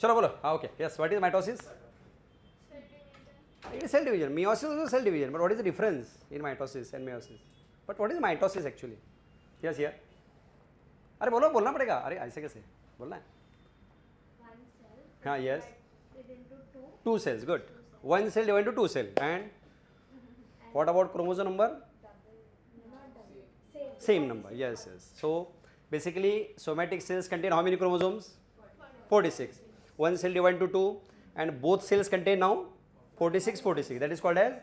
चलो बोलो. हाँ, okay. Yes, what is mitosis? It is cell division. Meiosis is also cell division. But what is the difference in mitosis and meiosis? But what is mitosis actually? Yes, here. अरे बोलो, बोलना पड़ेगा. अरे ऐसे कैसे बोलना है? हाँ, yes. Two cells. Good. One cell divided into two cells. And what about chromosome number? Same number. Yes, yes. So basically, somatic cells contain how many chromosomes? 46. One cell divided into two, and both cells contain now 46. That is called as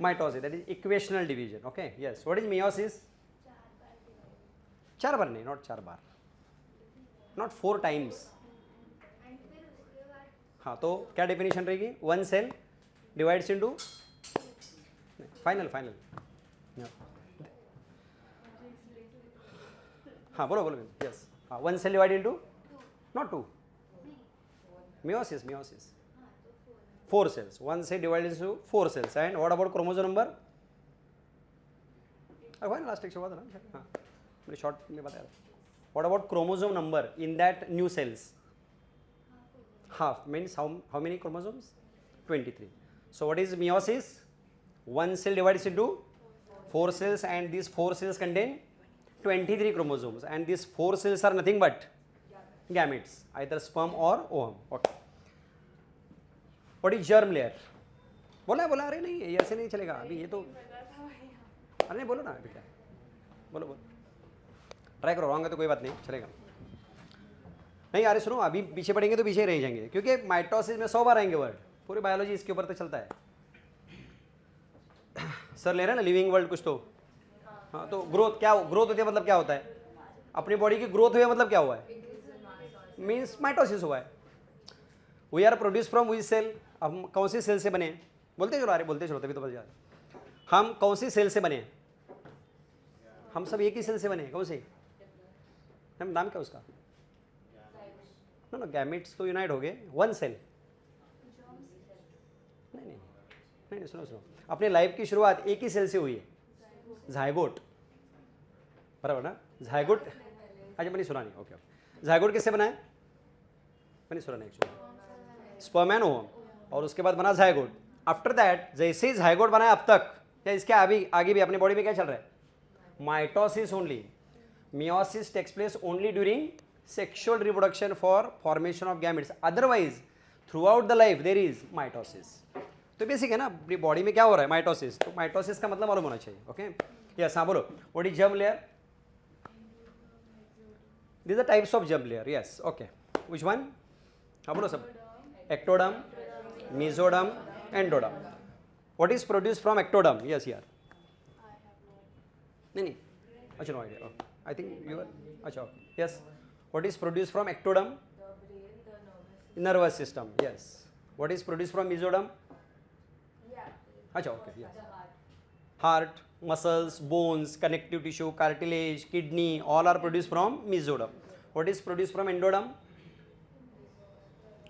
mitosis. That is equational division. Okay. Yes. What is meiosis? 4 बार नहीं, not 4 bar, not 4 times. हाँ, तो क्या definition रहेगी? One cell divides into final. हाँ, बोलो. Yes. हाँ, one cell divide into not 2. meiosis. 4 cells. One cell divided into 4 cells. And what about chromosome number? Last lecture हुआ था ना. हाँ, मैंने शॉर्ट में बताया. What about chromosome number in that new cells? Half means how many chromosomes? 23. So what is meiosis? One cell divides into 4 cells, and these 4 cells contain 23 chromosomes, and these 4 cells are nothing but gametes, either sperm or ovum. Okay. What is germ layer? बोला. अरे नहीं, ऐसे नहीं चलेगा अभी. ये तो अरे नहीं, बोलो ना बेटा. बोलो. ट्राई करो. रॉन्ग है तो कोई बात नहीं, चलेगा. नहीं अरे सुनो, अभी पीछे पढ़ेंगे तो पीछे रह जाएंगे, क्योंकि माइटोसिस में 100 बार आएंगे वर्ड. पूरी बायोलॉजी इसके ऊपर तो चलता है. सर ले रहे हैं ना लिविंग वर्ल्ड कुछ तो. हाँ, तो ग्रोथ होती है, मतलब क्या होता है? अपनी बॉडी की ग्रोथ हुई है, मतलब क्या हुआ है? मीन्स माइटोसिस हुआ है. We are produce from which cell? हम कौन सी सेल से बने? बोलते चलो तभी तो बता. हम कौन सी सेल से बने? हम सब एक ही सेल से बने. कौन सी? नाम क्या उसका? नो गैमेट्स तो यूनाइट हो गए. One cell. नहीं, सुनो. अपने लाइफ की शुरुआत एक ही सेल से हुई है, जायगोट. बराबर ना? जायगोट. अच्छा, मैंने सुना नहीं. ओके. जायगोट किससे बना है? मैंने सुना नहीं एक्चुअली. स्पर्म एंड ओवम, और उसके बाद बना जायगोट. आफ्टर दैट जैसे ही जायगोट बनाया अब तक, या इसके आगे भी अपने बॉडी में क्या चल रहा है? Mitosis only. meiosis takes place only during sexual reproduction for formation of gametes. Otherwise, throughout the life there is mitosis. तो बेसिक है ना, अपनी बॉडी में क्या हो रहा है? माइटोसिस. तो माइटोसिस का मतलब मालूम होना चाहिए. ओके. यस. हाँ, बोलो. What is germ layer? These are types of germ layer. Yes. Okay. Which one? हाँ, बोलो सब. Ectoderm, mesoderm, endoderm. What is produced from ectoderm? Yes, here. नहीं. अच्छा, no idea. Okay. I think you are. अच्छा. Yes. What is produced from ectoderm? Nervous system. Yes. What is produced from mesoderm? अच्छा. Okay. Yes. Heart, muscles, bones, connective tissue, cartilage, kidney, all are produced from mesoderm. What is produced from endoderm?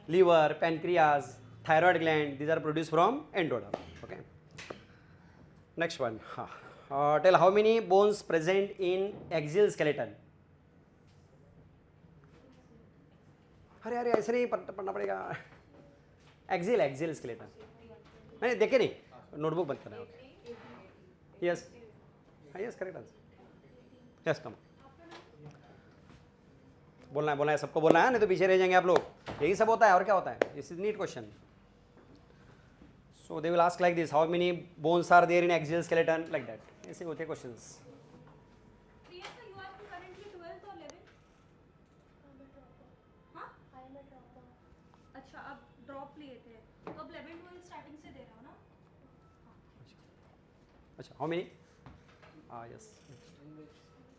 Liver, pancreas, thyroid gland, these are produced from endoderm. Okay. Next one. Tell how many bones present in axial skeleton? अरे ऐसे नहीं पढ़ना पड़ेगा. Axial skeleton. मैंने देखे नहीं, notebook बंद करना है. Okay. Yes. Correct answer. Yes. कम बोलना है, सबको बोलना है, नहीं तो पीछे रह जाएंगे आप लोग. यही सब होता है, और क्या होता है? This is NEET question. So they will ask like this, how many bones are there in axial skeleton, like that. ऐसे होते क्वेश्चंस. अच्छा, अब ड्रॉप लिए थे तो अब 11 12 स्टार्टिंग से दे रहा हूं ना. अच्छा, हाउ मेनी? यस.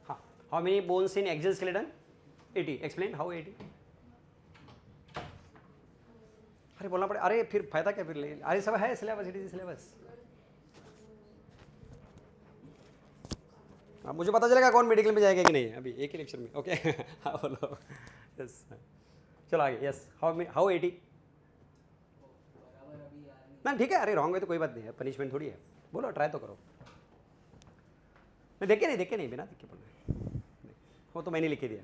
हाँ, how many bones in axial skeleton? 80. Explain how 80. अरे बोलना पड़े. अरे फिर फायदा क्या? फिर ले. अरे सब है सिलेबस, इट इज सिलेबस. अब मुझे पता चलेगा कौन मेडिकल में जाएगा कि नहीं, अभी एक ही लेक्चर में. ओके. हाँ, बोलो. यस. चलो आगे. यस. हाउ 80? ना ठीक है. अरे रॉन्ग है तो कोई बात नहीं है, पनिशमेंट थोड़ी है. बोलो, ट्राई तो करो. मैं देखे नहीं बिना देखे बोल. वो तो मैंने लिख दिया.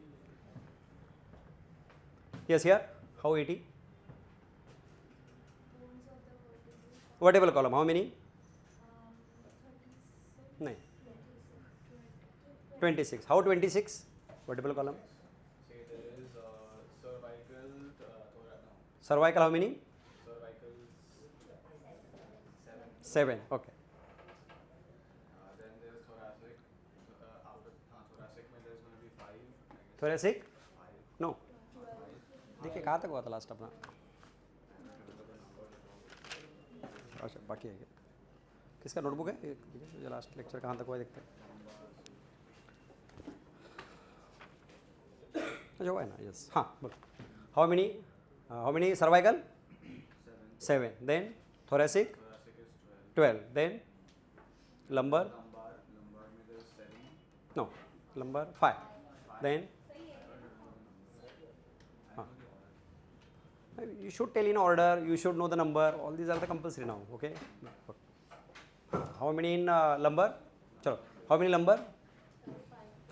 यस. यार How 80? Vertebral column, how many? 9. 26. How 26? Vertebral column. Say there is cervical, Cervical, how many? cervical 7. 7. Okay. Then there's thoracic. After thoracic, there is going to be 5. I guess. Thoracic? 5. No. देखिए कहाँ तक हुआ था last अपना? अच्छा बाकी है क्या? किसका नोटबुक है? जो लास्ट लेक्चर कहाँ तक हुआ देखते हैं. अच्छा हुआ है ना? यस. हाँ बोलो. How many cervical? 7. Then thoracic? Thoracic is 12. 12. Then lumbar? Lumbar में there is 7. No. Lumbar 5. Then you should tell in order, you should know the number, all these are the compulsory now, okay? How many in lumbar? Chalo. How many lumbar?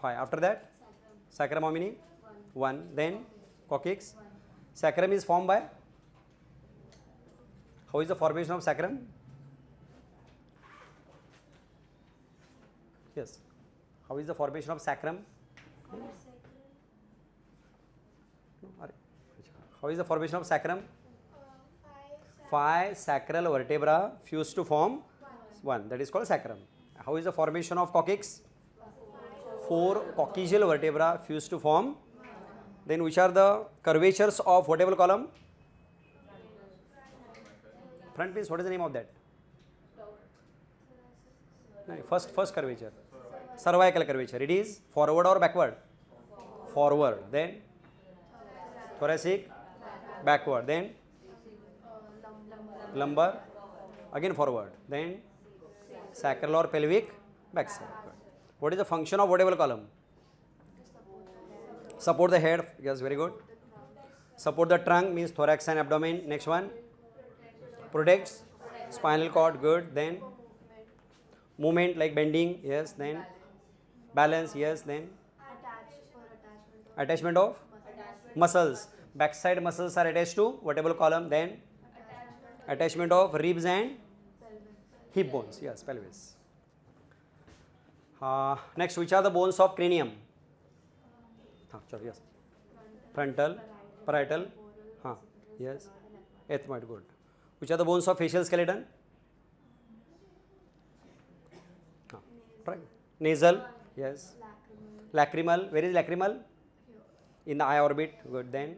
5. After that? Sacrum how many? 1. Then coccyx? Sacrum is formed by? How is the formation of sacrum? Yes. How is the formation of sacrum? How is the formation of sacrum? 5 sacral vertebra fused to form 1. That is called sacrum. How is the formation of coccyx? 4 coccygeal vertebra fused to form. Then which are the curvatures of vertebral column? Front means what is the name of that? No, first curvature. Cervical curvature. It is forward or backward? Forward. Then thoracic, backward. Then lumbar, again forward. Then sacral or pelvic, backside. What is the function of vertebral column? Support the head. Yes, very good. Support the trunk means thorax and abdomen. Next one. Protects spinal cord. Good. Then movement like bending. Yes. Then balance. Yes. Then attachment of muscles. Backside muscles are attached to vertebral column. Then attachment of ribs and hip bones. Yes, pelvis. Next, which are the bones of cranium? Yes. Frontal, parietal. Yes. Ethmoid. Good. Which are the bones of facial skeleton? Nasal. Yes. Lacrimal. Where is lacrimal? In the eye orbit. Good. Then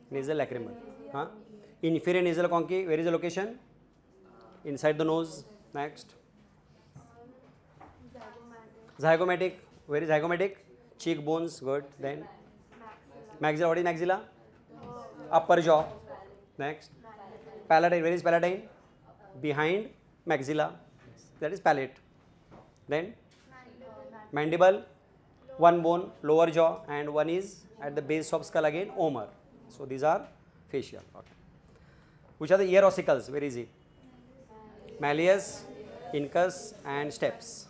nasal lacrimal. Inferior nasal conchae. Where is the location? Inside the nose. Next. Zygomatic. Where is zygomatic? Cheek bones. Good. Then maxilla. What is maxilla? Upper jaw. Next. Palatine. Where is palatine? Behind maxilla. That is palate. Then mandible. One bone, lower jaw, and one is at the base of skull again, omer. So these are facial. Okay. Which are the ear ossicles? Where is it? Malleus, incus, and steps.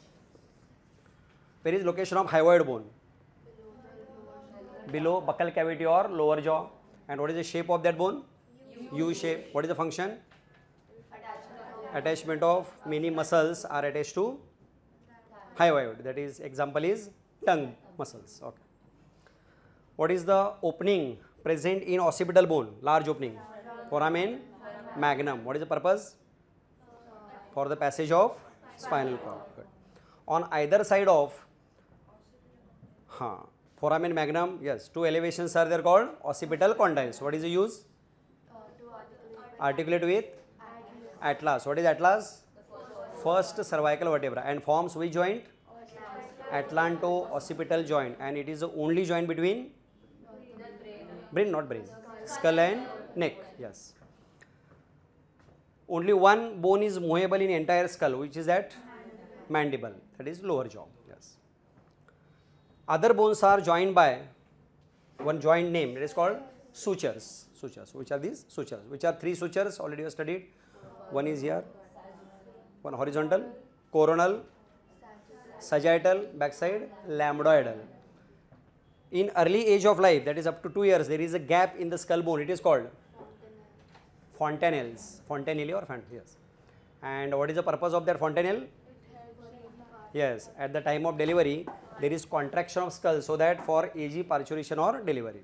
Where is location of hyoid bone? Below buccal cavity or lower jaw. And what is the shape of that bone? U shape. What is the function? Attachment of many muscles are attached to hyoid. That is, example is tongue muscles. Okay. What is the opening present in occipital bone? Large opening. Foramen magnum. What is the purpose? For the passage of spinal cord. Good. On either side of foramen magnum, yes, two elevations are there called occipital condyles. What is the use? Articulate with atlas. What is atlas? First cervical vertebra and forms which joint? Atlanto-occipital joint, and it is the only joint between brain, skull and neck. Yes. Only one bone is movable in entire skull, which is at mandible. That is lower jaw. Yes. Other bones are joined by one joint name. It is called sutures. Sutures. Which are these? Sutures. Which are 3 sutures already you have studied. One is here. One horizontal, coronal, sagittal, backside, lambdoidal. in early age of life, that is up to 2 years, there is a gap in the skull bone. It is called fontanelles. Fontanelle or yes. And what is the purpose of that fontanelle? Yes, at the time of delivery, there is contraction of skull so that for easy parturition or delivery.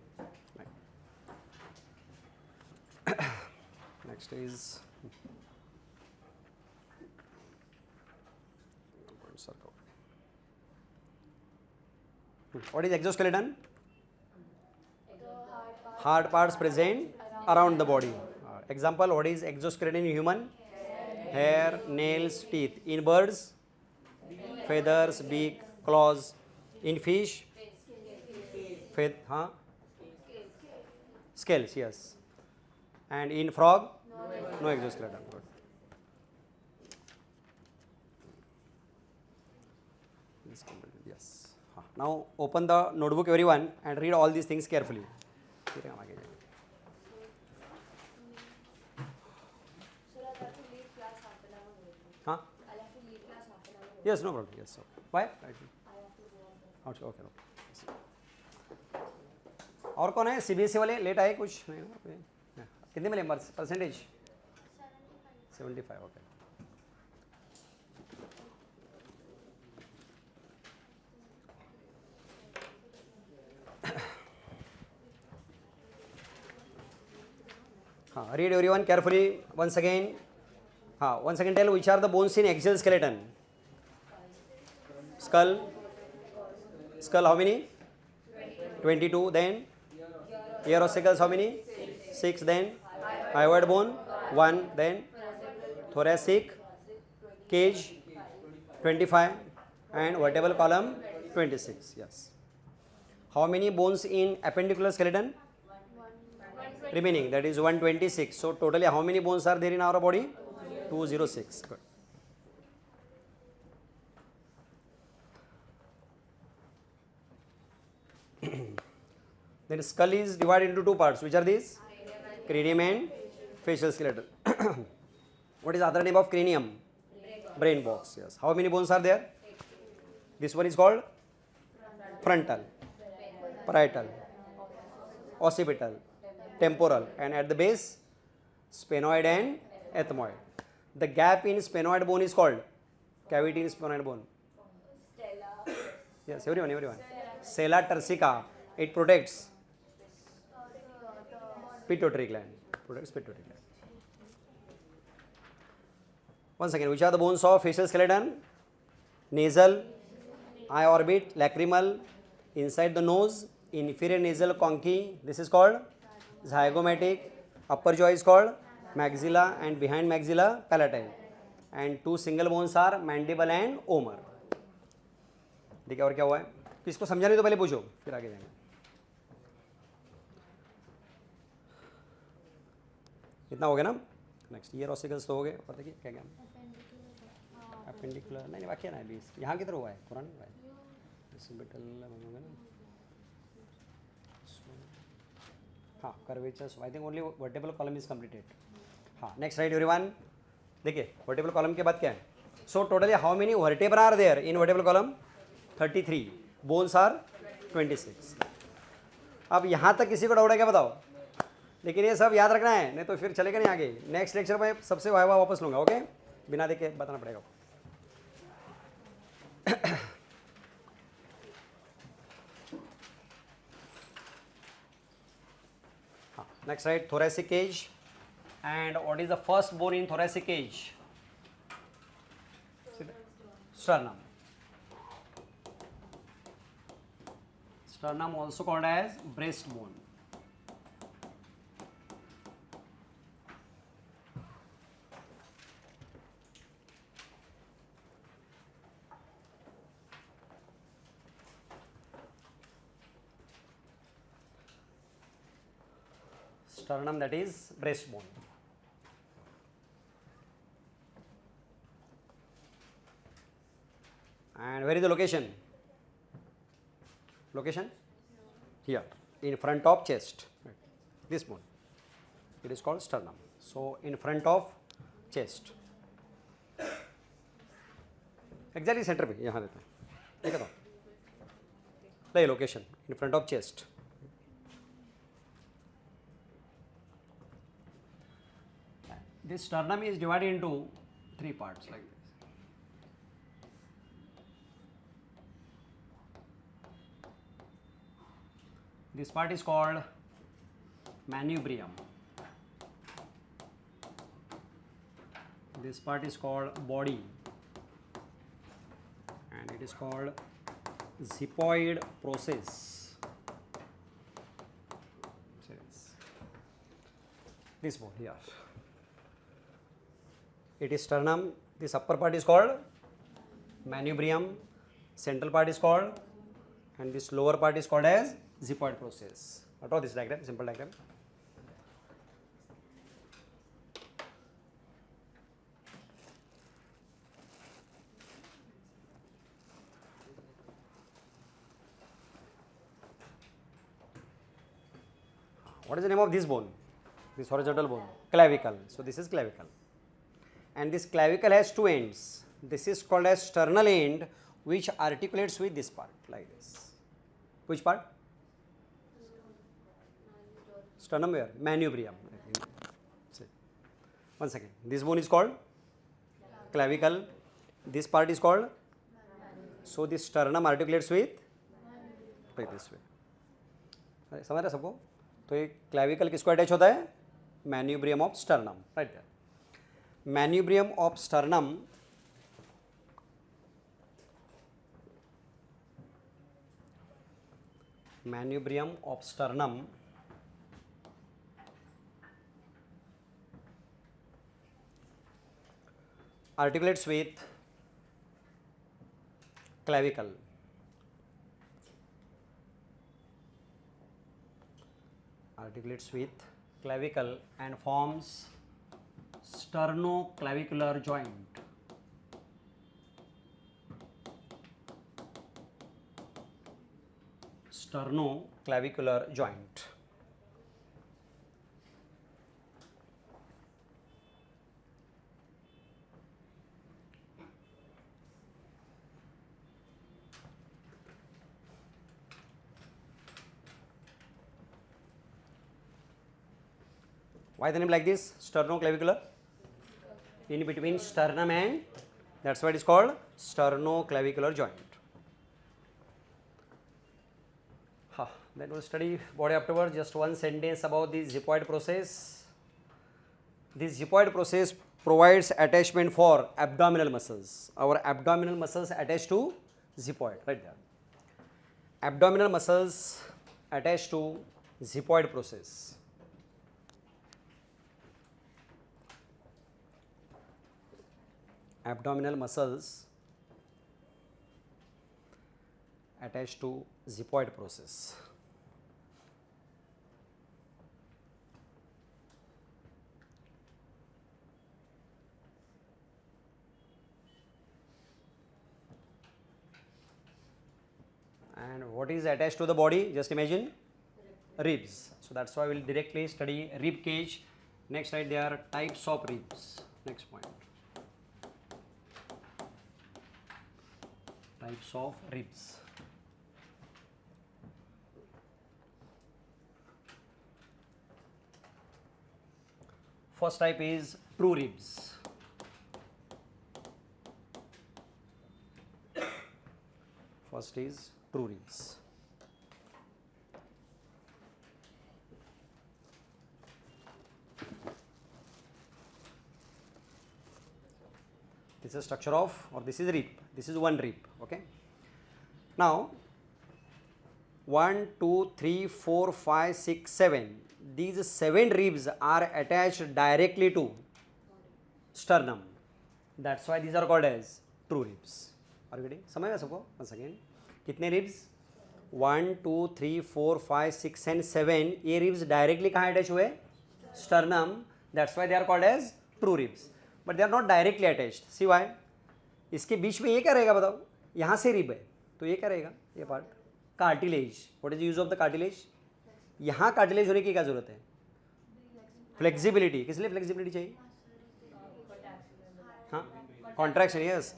Next is what is exoskeleton? Hard parts present around the body. Example, what is exoskeleton in human? Hair, nails, teeth. In birds, feathers, beak, claws. In fish, scales, yes. And in frog, no exoskeleton. Good. Yes. Now open the notebook everyone and read all these things carefully. Huh? Yes, no problem. Yes, sir. Why? Okay, okay. और कौन है CBSE वाले late आए कुछ नहीं ना कितने मिले परसेंटेज 75 ओके हाँ read everyone carefully once again once again tell which are the bones in axial skeleton skull how many 22 then ear ossicles how many 6 then hyoid bone 1 then thoracic cage 25 and vertebral column 26 yes how many bones in appendicular skeleton remaining that is 126 so totally how many bones are there in our body 206 good then skull is divided into two parts which are these cranium and facial skeleton what is the other name of cranium brain box yes how many bones are there this one is called frontal parietal occipital temporal and at the base sphenoid and ethmoid the gap in sphenoid bone is called cavity in sphenoid bone yes everyone sella turcica it protects pituitary gland once again which are the bones of facial skeleton nasal eye orbit lacrimal inside the nose inferior nasal conchae this is called zygomatic upper jaw is called maxilla and behind maxilla palatine and two single bones are mandible and omer देखिए और क्या हुआ है किसको समझाने तो पहले पूछो फिर आगे जाएंगे इतना हो गया ना नेक्स्ट ईयर ऑसिकल्स तो हो गए और देखिए क्या क्या अपेंडिकुलर नहीं वाक्य ना अभी यहाँ किधर हुआ है कुरान हुआ है ऑसिपिटल होगा ना हाँ curvature I think only vertebral column is completed हाँ नेक्स्ट राइट एवरीवन देखिए वर्टेबल कॉलम के बाद क्या है so totally how many vertebra are there in vertebral column 33 bones are 26 अब यहाँ तक किसी को डाउट है क्या बताओ लेकिन ये सब याद रखना है नहीं तो फिर चलेगा नहीं आगे नेक्स्ट लेक्चर में सबसे वाइवा वापस लूँगा ओके बिना देख के बताना पड़ेगा हाँ next right thoracic cage and what is the first bone in thoracic cage sternum sternum also called as breastbone sternum that is breastbone and where is the location here in front of chest this bone it is called sternum so in front of chest exactly center पे यहाँ देते हैं ठीक है तो location in front of chest. This sternum is divided into three parts like this. This part is called manubrium. This part is called body, and it is called xiphoid process. This one here. It is sternum. This upper part is called manubrium. Central part is called, and this lower part is called as xiphoid process. Draw this diagram, simple diagram. What is the name of this bone? This horizontal bone? Clavicle. So this is clavicle. And this clavicle has two ends. This is called as sternal end, which articulates with this part like this. Which part? Sternum where? Manubrium. One second. This bone is called clavicle. This part is called. So this sternum articulates with like this way. समझ रहे सबको? तो ये clavicle किसको attach होता है? Manubrium of sternum, right there. Manubrium of sternum articulates with clavicle. Articulates with clavicle and forms sternoclavicular joint. Sternoclavicular joint. Why the name like this? Sternoclavicular. In between sternum and, that's why it is called sternoclavicular joint. Then we'll study body afterwards. Just one sentence about the xiphoid process. This xiphoid process provides attachment for abdominal muscles. Our abdominal muscles attached to xiphoid, right there. Abdominal muscles attached to xiphoid process. Abdominal muscles attached to xiphoid process. And what is attached to the body? Just imagine ribs. So that's why we'll directly study rib cage. Next, right, there are types of ribs. Next point. Types of ribs. First type is true ribs. First is true ribs. This is structure of, or this is rib. This is one rib. Okay. Now 1, 2, 3, 4, 5, 6, 7. These 7 ribs are attached directly to sternum. That's why these are called as true ribs. Are you getting? समझ में सबको? Once again. कितने ribs? 1, 2, 3, 4, 5, 6 and 7. ये ribs directly कहाँ attach हुए? Sternum. That's why they are called as true ribs. But they are not directly attached. See why? इसके बीच में ये क्या रहेगा बताओ? यहाँ से रिब है तो ये क्या रहेगा? ये part cartilage. What is use of the cartilage? यहाँ कार्टिलेज होने की क्या जरूरत है? फ्लेक्सिबिलिटी. किस लिए फ्लेक्सिबिलिटी चाहिए? हाँ, contraction. Yes,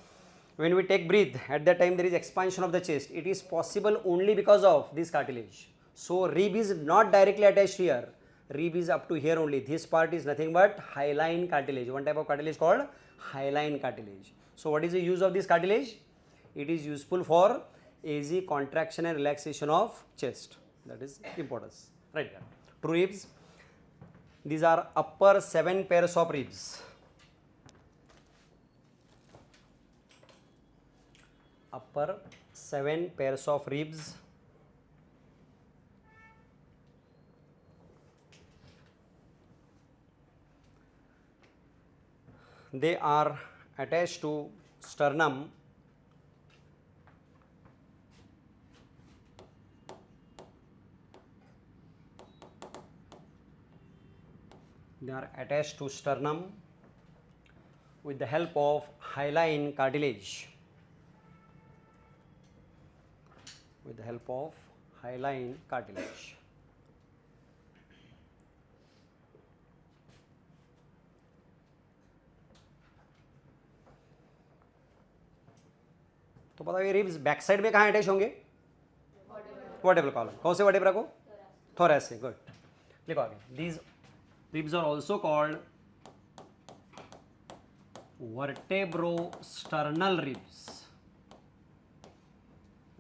when we take breath, at that time there is expansion of the chest. It is possible only because of this cartilage. So rib is not directly attached here. Rib is up to here only. This part is nothing but hyaline cartilage. One type of cartilage called hyaline cartilage. So what is the use of this cartilage? It is useful for easy contraction and relaxation of chest. That is importance. Right there. True ribs. These are upper 7 pairs of ribs. Upper 7 pairs of ribs. They are attached to sternum. They are attached to sternum with the help of hyaline cartilage. With the help of hyaline cartilage. तो बताओ ये ribs back side में कहाँ attach होंगे? Vertebral column. कौन से vertebra को? thoracic. Good. लिखो आगे. These ribs are also called vertebrosternal ribs.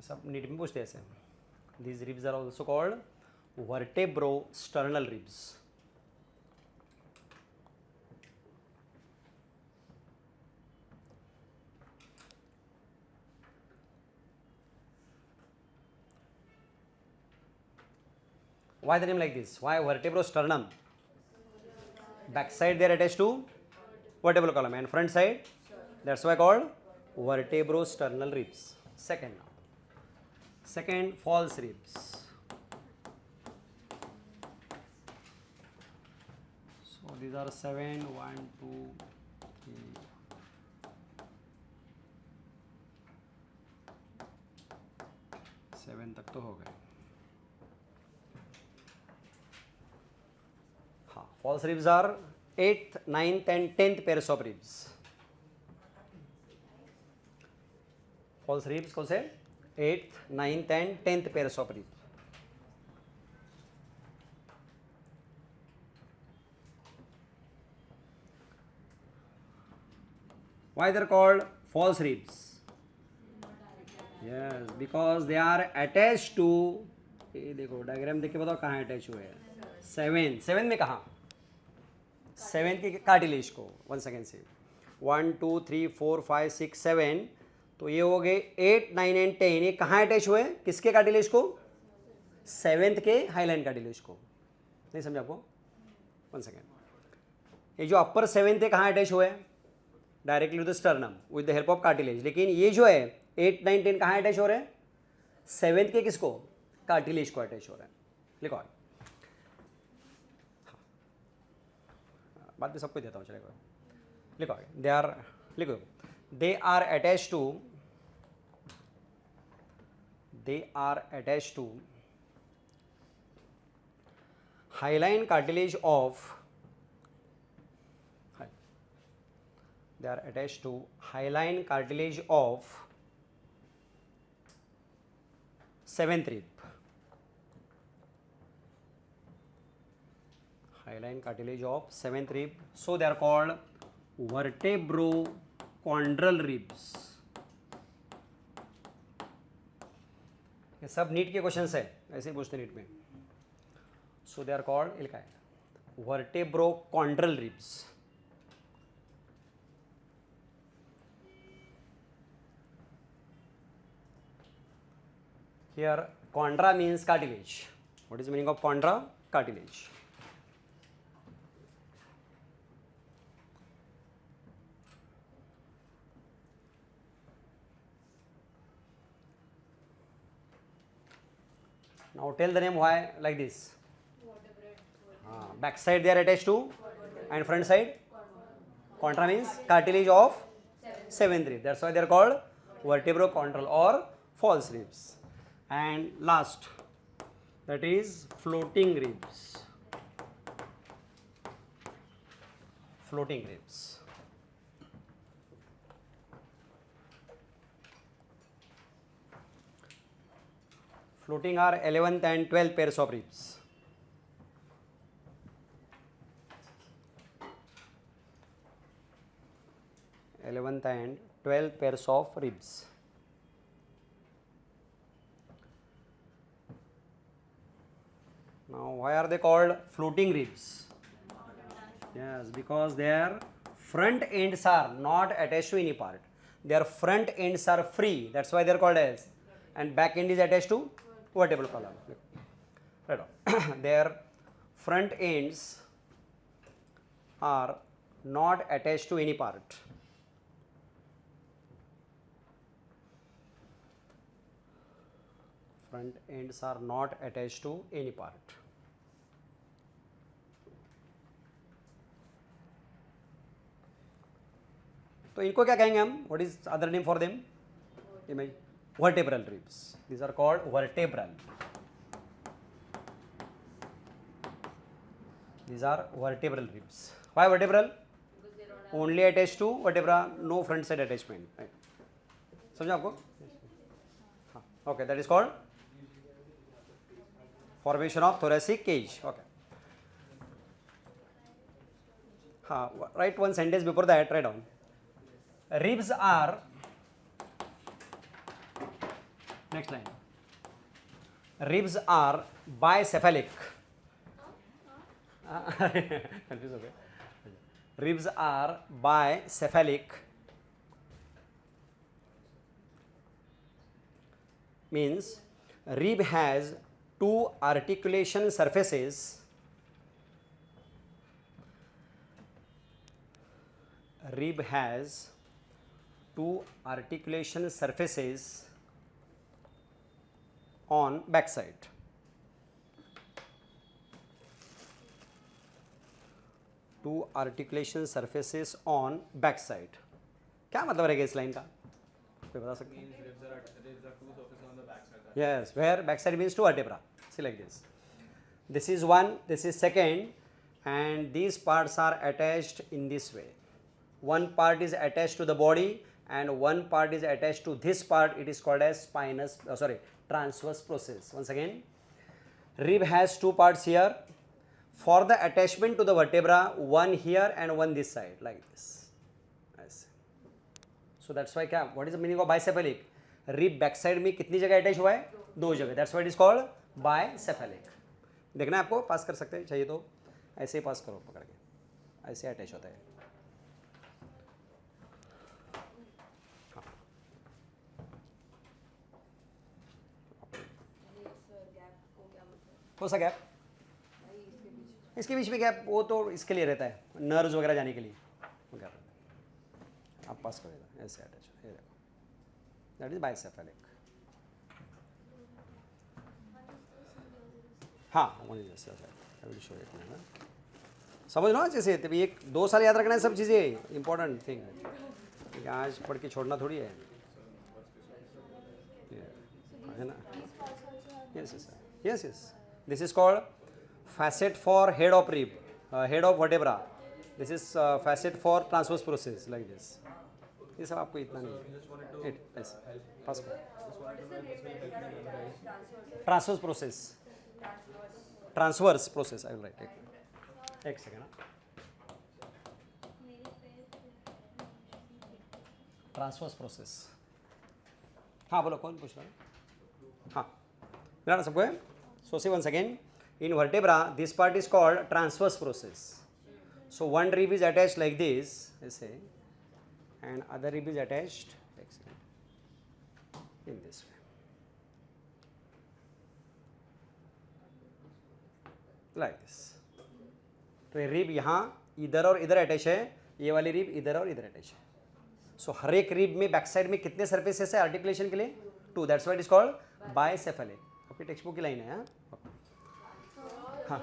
सब नीट में पूछते हैं ऐसे. These ribs are also called vertebrosternal ribs. Why the name like this? Why vertebrosternum? Back side they are attached to vertebral column and front side, that's why called vertebrosternal ribs. Second, false ribs. So these are 7, 1, 2, 3. Seven तक तो हो गए. हाँ, false ribs are 8th, 9th and 10th pairs of ribs. False ribs कौन से? 8th, 9th and 10th pairs of ribs. Why they are called false ribs? Yes, because they are attached to, ये देखो diagram देख के बताओ कहाँ attach हुए हैं. 7 में कहाँ? 7 के कार्टिलेज को. 1 सेकेंड से 1, 2, 3, 4, 5, 6, 7. तो ये हो गए 8, 9 एंड 10. ये कहाँ अटैच हुए? किसके कार्टिलेज को? 7th के हाईलाइन कार्टिलेज को. नहीं समझा आपको? 1 सेकेंड. ये जो अपर 7th है कहाँ अटैच हुए? Directly to the sternum with the help of cartilage. लेकिन ये जो है 8, 9, 10 कहाँ अटैच हो रहे हैं? 7th के किसको? कार्टिलेज को अटैच हो रहा है. लिखो आगे. बाद में सबको देता हूँ, चलेगा. लिखो आगे. दे आर, लिखो, they are attach to hyaline cartilage of, they are attached to hyaline cartilage of 7th rib. Hyaline cartilage of 7th rib. So they are called vertebrochondral ribs. ये सब नीट के क्वेश्चंस है, ऐसे ही पूछते NEET में. So they are called, ये लिखा है vertebrochondral ribs. Here chondra means cartilage. What is the meaning of chondra? Cartilage. Now tell the name why like this. Back side they are attached to and front side chondra means cartilage of 7th rib. That's why they are called vertebrochondral or false ribs. And last, that is floating ribs. Floating ribs. floating are 11th and 12th pairs of ribs. Eleventh and 12th pairs of ribs. Now, why are they called floating ribs? Yes, because their front ends are not attached to any part. Their front ends are free. That's why they are called as. And back end is attached to vertebral column. Right on. Their front ends are not attached to any part. Front ends are not attached to any part. तो इनको क्या कहेंगे हम? What is other name for them? Imagine vertebral ribs. These are called vertebral. These are vertebral ribs. Why vertebral? Only attached to vertebra, no front side attachment. Right. समझा आपको? हाँ. Okay, that is called formation of thoracic cage. Okay. हाँ. Write one sentence before that. Write down. Ribs are, next line, ribs are bicephalic. Confused, okay. Ribs are bicephalic, means rib has two articulation surfaces. Rib has two articulation surfaces on backside. Two articulation surfaces on backside. क्या मतलब रहेगा इस line का? कोई बता सकते हैं? Ribs are two surfaces on the backside. Yes, where backside means two vertebra. See like this. This is one, this is second, and these parts are attached in this way. One part is attached to the body and one part is attached to this part. It is called as transverse process. Once again, rib has two parts here. For the attachment to the vertebra, one here and one this side, like this. Yes. So that's why क्या? What is the meaning of bicephalic? Rib backside में कितनी जगह attach हुआ है? दो जगह. That's why it is called bicephalic. देखना है आपको? पास कर सकते हैं, चाहिए तो ऐसे ही पास करो पकड़ के. ऐसे अटैच होता है. कौन सा गैप? इसके बीच में गैप वो तो इसके लिए रहता है, नर्व्स वगैरह जाने के लिए वो गैप रहता है. आप पास कर देना ऐसे अटैच. ये देखो, दैट इज बाइसेफेलिक. हाँ, समझ लो जैसे तभी एक 2 साल याद रखना है सब चीज़ें. इंपॉर्टेंट थिंग है, आज पढ़ के छोड़ना थोड़ी है ना. Yes yes yes yes. This is called facet for head of rib, head of vertebra. This is facet for transverse process, like this. ये सब आपको इतना नहीं है. पास करो. Transverse process. Transverse process. I will write. एक सेकेंड. Transverse process. हाँ बोलो, कौन पूछ रहा है? हाँ मिला सबको है. So see once again, in vertebra this part is called transverse process. So one rib is attached like this, let's say, and other rib is attached in this way, like this. तो ये rib यहाँ इधर और इधर attach है, ये वाली rib इधर और इधर अटैच है. सो हर एक रिब में बैक साइड में कितने सर्फेसेस है आर्टिकुलेशन के लिए? 2. That's why it is called bicephalic. आपकी टेक्स्ट बुक की लाइन है. हाँ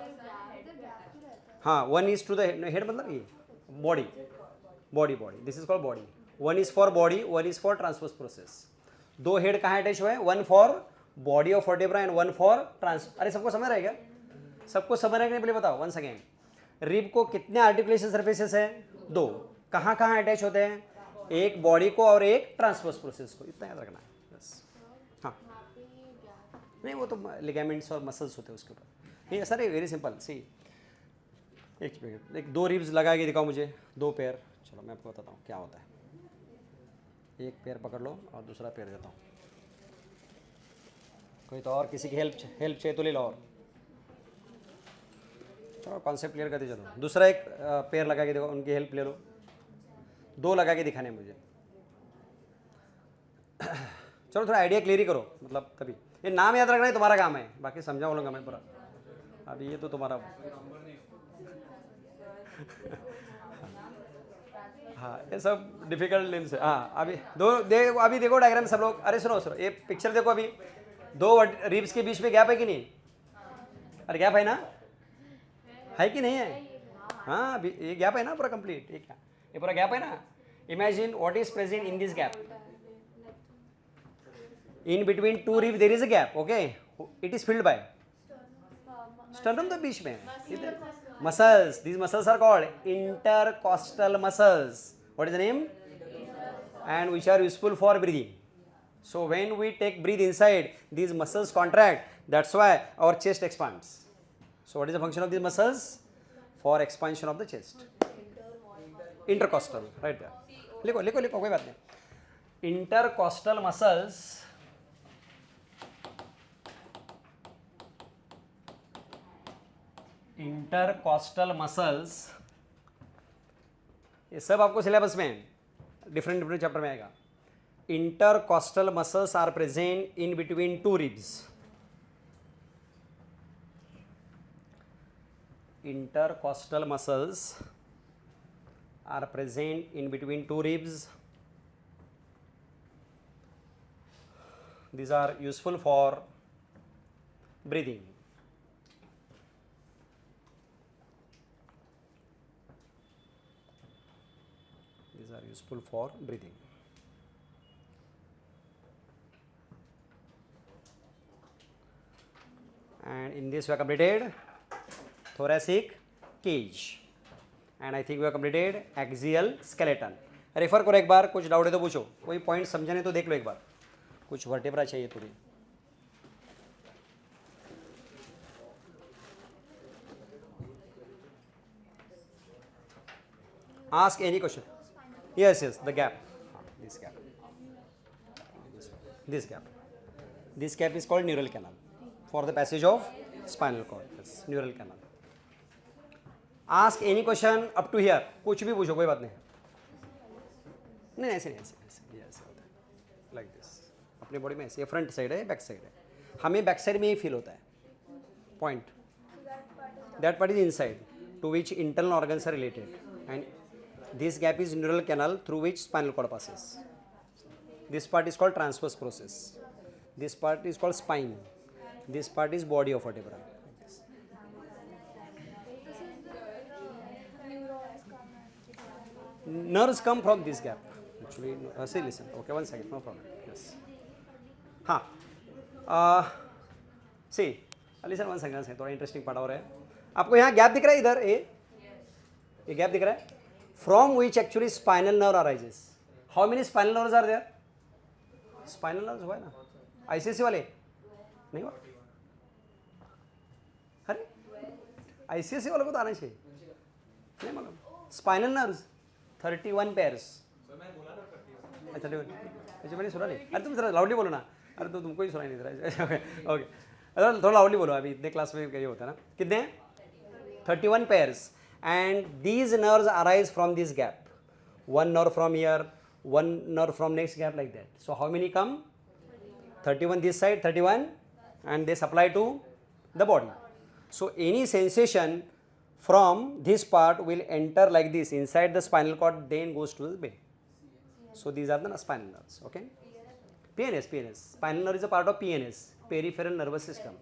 हाँ, one is to the head मतलब ये body body body. This is called body. One is for body, one is for transverse process. 2 head कहाँ attach हुए हैं? One for body of vertebra and one for trans. अरे सबको समझ रहेगा? सबको समझ रहेगा? पहले बताओ वंस अगेन. रिब को कितने आर्टिकुलेशन सर्फेसेस है? 2. कहाँ कहाँ अटैच होते हैं? एक बॉडी को और एक ट्रांसवर्स प्रोसेस को. इतना याद रखना है बस. हाँ नहीं वो तो लिगामेंट्स और मसल्स होते हैं उसके ऊपर। नहीं सर, वेरी सिंपल। सी एक मिनट, एक 2 रिब्स लगा के दिखाओ मुझे, 2 पेयर। चलो मैं आपको बताता हूँ क्या होता है। एक पेयर पकड़ लो और दूसरा पेयर देता हूँ। कोई तो और किसी की हेल्प चाहिए तो ले लो। और चलो कॉन्सेप्ट क्लियर करते चलो। दूसरा एक पेयर लगा के देखो, उनकी हेल्प ले लो। 2 लगा के दिखाने हैं मुझे। चलो थोड़ा आइडिया क्लियर ही करो, मतलब तभी। ये नाम याद रखना ही तुम्हारा काम है, बाकी समझा बोलूँगा मैं पूरा। अभी ये तो तुम्हारा हाँ, ये सब डिफिकल्ट नेम्स है। हाँ अभी अभी देखो डायग्राम सब लोग। अरे सुनो सुनो, ये पिक्चर देखो। अभी 2 रिब्स के बीच में गैप है कि नहीं? अरे गैप है ना, है कि नहीं है? हाँ अभी ये गैप है ना पूरा कंप्लीट। ये पूरा गैप है ना। Imagine what is present in this gap. In between 2 rib there is a gap. Okay, it is filled by sternum. तो बीच में muscles. These muscles are called intercostal muscles. What is the name? And which are useful for breathing. So when we take breathe inside, these muscles contract. That's why our chest expands. So what is the function of these muscles? For expansion of the chest. Intercostal, right there. लिखो कोई बात नहीं। Intercostal muscles intercostal muscles, ये सब आपको syllabus में different chapter में आएगा। Intercostal muscles are present in between 2 ribs. Intercostal muscles are present in between 2 ribs. These are useful for breathing. These are useful for breathing. And in this we have completed thoracic cage. And I think we have completed axial skeleton. Refer करो एक बार, कुछ doubt है तो पूछो, कोई point समझाने तो देख लो एक बार। कुछ वर्टेब्रा चाहिए थोड़ी। Ask any question. Yes, the gap. This gap. This gap. This gap is called neural canal for the passage of spinal cord. Yes, neural canal. Ask any question up to here. कुछ भी पूछो, कोई बात नहीं। नहीं ऐसे नहीं, ऐसे होता है, लाइक दिस। अपनी बॉडी में ऐसे, ये फ्रंट साइड है, बैक साइड है। हमें बैक साइड में ही फील होता है point. That part is inside to which internal organs are related, and this gap is neural canal through which spinal cord passes. This part is called transverse process. This part is called spine. This part is body of vertebra. Nerves come from this gap. Actually, see, listen. Okay, one second, no problem. Yes. हाँ. See, listen one second. थोड़ा interesting part और है। आपको यहाँ gap दिख रहा है इधर, ये गैप दिख रहा है। From which actually spinal nerve arises. How many spinal nerves are there? Spinal nerves हुआ है ना? ICC वाले नहीं हुआ? अरे ICC वालों को तो आना चाहिए। नहीं मालूम? Spinal nerves 31 pairs. अच्छा 31। अच्छा मैंने सुना नहीं। अरे तुम जरा लाउडली बोलो ना। अरे तो तुमको ही सुनाई नहीं दे रहा है। ओके, अरे थोड़ा लाउडली बोलो। अभी इतने क्लास में ये होता है ना। कितने? 31 pairs. And these nerves arise from this gap. One nerve from here, one nerve from next gap, like that. So how many come? 31 this side, 31, and they supply to the body. So any sensation from this part will enter like this inside the spinal cord, then goes to the brain. So these are the spinal nerves. Okay. PNS. Spinal nerve is a part of PNS, peripheral nervous system.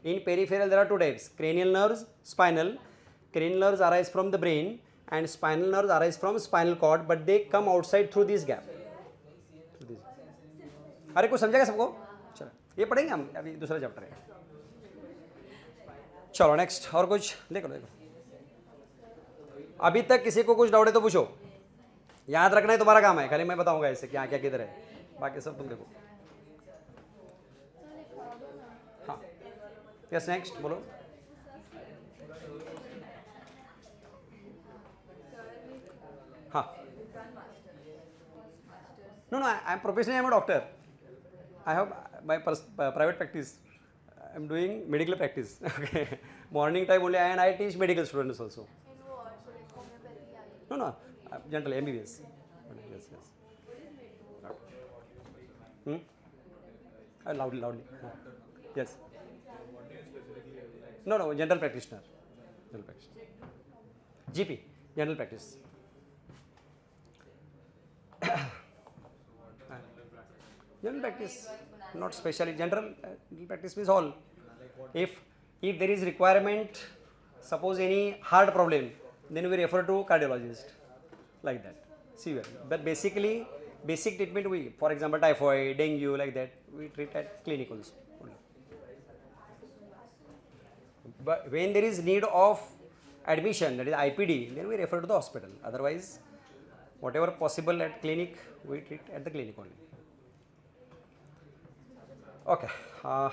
In peripheral there are 2 types: cranial nerves, spinal. Cranial nerves arise from the brain and spinal nerves arise from spinal cord, but they come outside through this gap. अरे कुछ समझेगा सबको? चलो ये पढ़ेंगे हम, अभी दूसरा चैप्टर है। चलो नेक्स्ट, और कुछ देखो। अभी तक किसी को कुछ डाउट है तो पूछो। याद रखना है तुम्हारा काम है, खाली मैं बताऊंगा ऐसे क्या क्या किधर है, बाकी सब तुम देखो। हाँ Yes, next, bolo. Huh. No, I am professionally, I am a doctor. I have my private practice. I am doing medical practice. Okay. Morning time only, and I teach medical students also. No, no, general MBBS. Yes, yes. Hmm? Loudly, loudly. Yes. No, no, general practitioner. General practitioner. GP, general practice. General practice, not specially. General practice means all. If there is requirement, suppose any heart problem, then we refer to cardiologist, like that. Severe. But basically, basic treatment we, for example, typhoid, dengue, like that, we treat at clinic also. Only. But when there is need of admission, that is IPD, then we refer to the hospital. Otherwise, whatever possible at clinic, we treat at the clinic only. Okay, I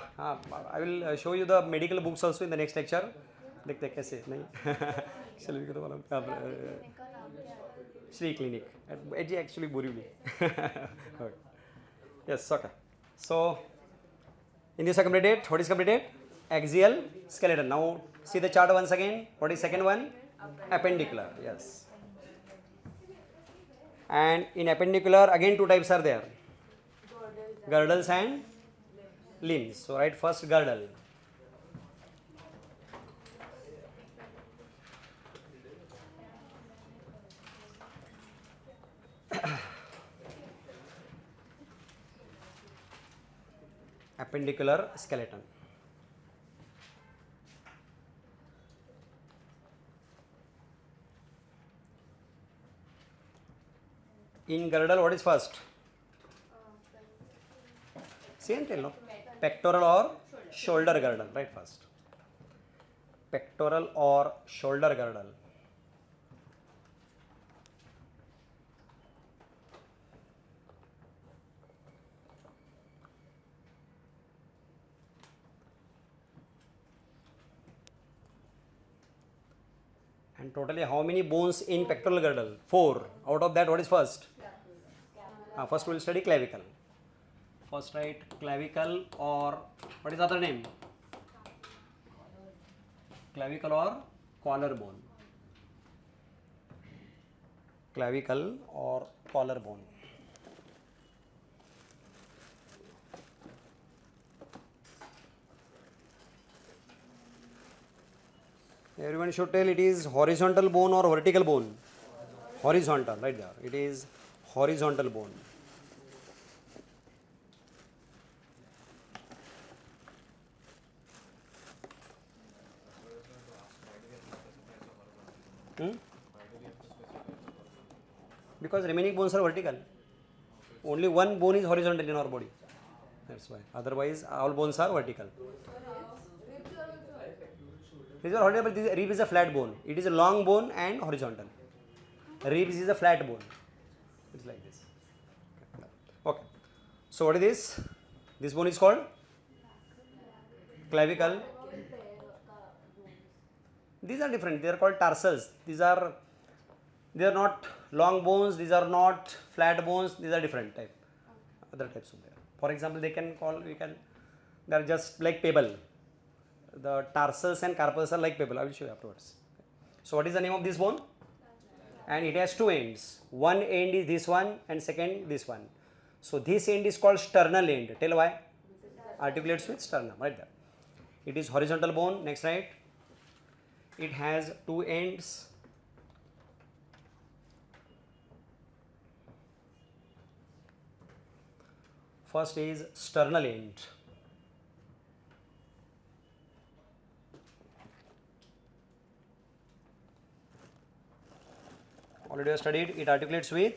will show you the medical books also in the next lecture. देखते हैं कैसे नहीं चलिए भी तो मालूम Sri Clinic at actually Borivali. Okay. Yes, okay. So in this completed, what is completed? Axial skeleton. Now see the chart once again. What is second one? Appendicular. Yes. And in appendicular again two types are there. Girdles and limbs. So write first girdle. Appendicular skeleton. In girdle, what is first? Same tell, no? Pectoral or shoulder girdle, right first. Pectoral or shoulder girdle. And totally how many bones in pectoral girdle? 4. Out of that, what is first? First we will study clavicle. First write clavicle, or what is the other name? Clavicle or collarbone. Clavicle or collarbone. Everyone should tell it is horizontal bone or vertical bone. Horizontal, right there. It is horizontal bone. Because remaining bones are vertical. Only one bone is horizontal in our body. That's why. Otherwise, all bones are vertical. These are horizontal, but rib is a flat bone. It is a long bone and horizontal. Ribs is a flat bone. It's like this. Okay. So what is this? This bone is called clavicle. These are different. They are called tarsals. They are not long bones. These are not flat bones. These are different type. Other types of there. For example, they are just like pebble. The tarsals and carpals are like pebble. I will show you afterwards. So what is the name of this bone? And it has two ends. One end is this one and second this one. So this end is called sternal end. Tell why? Articulates with sternum, right there. It is horizontal bone. Next, right? It has two ends. First is sternal end. Already have studied. It articulates with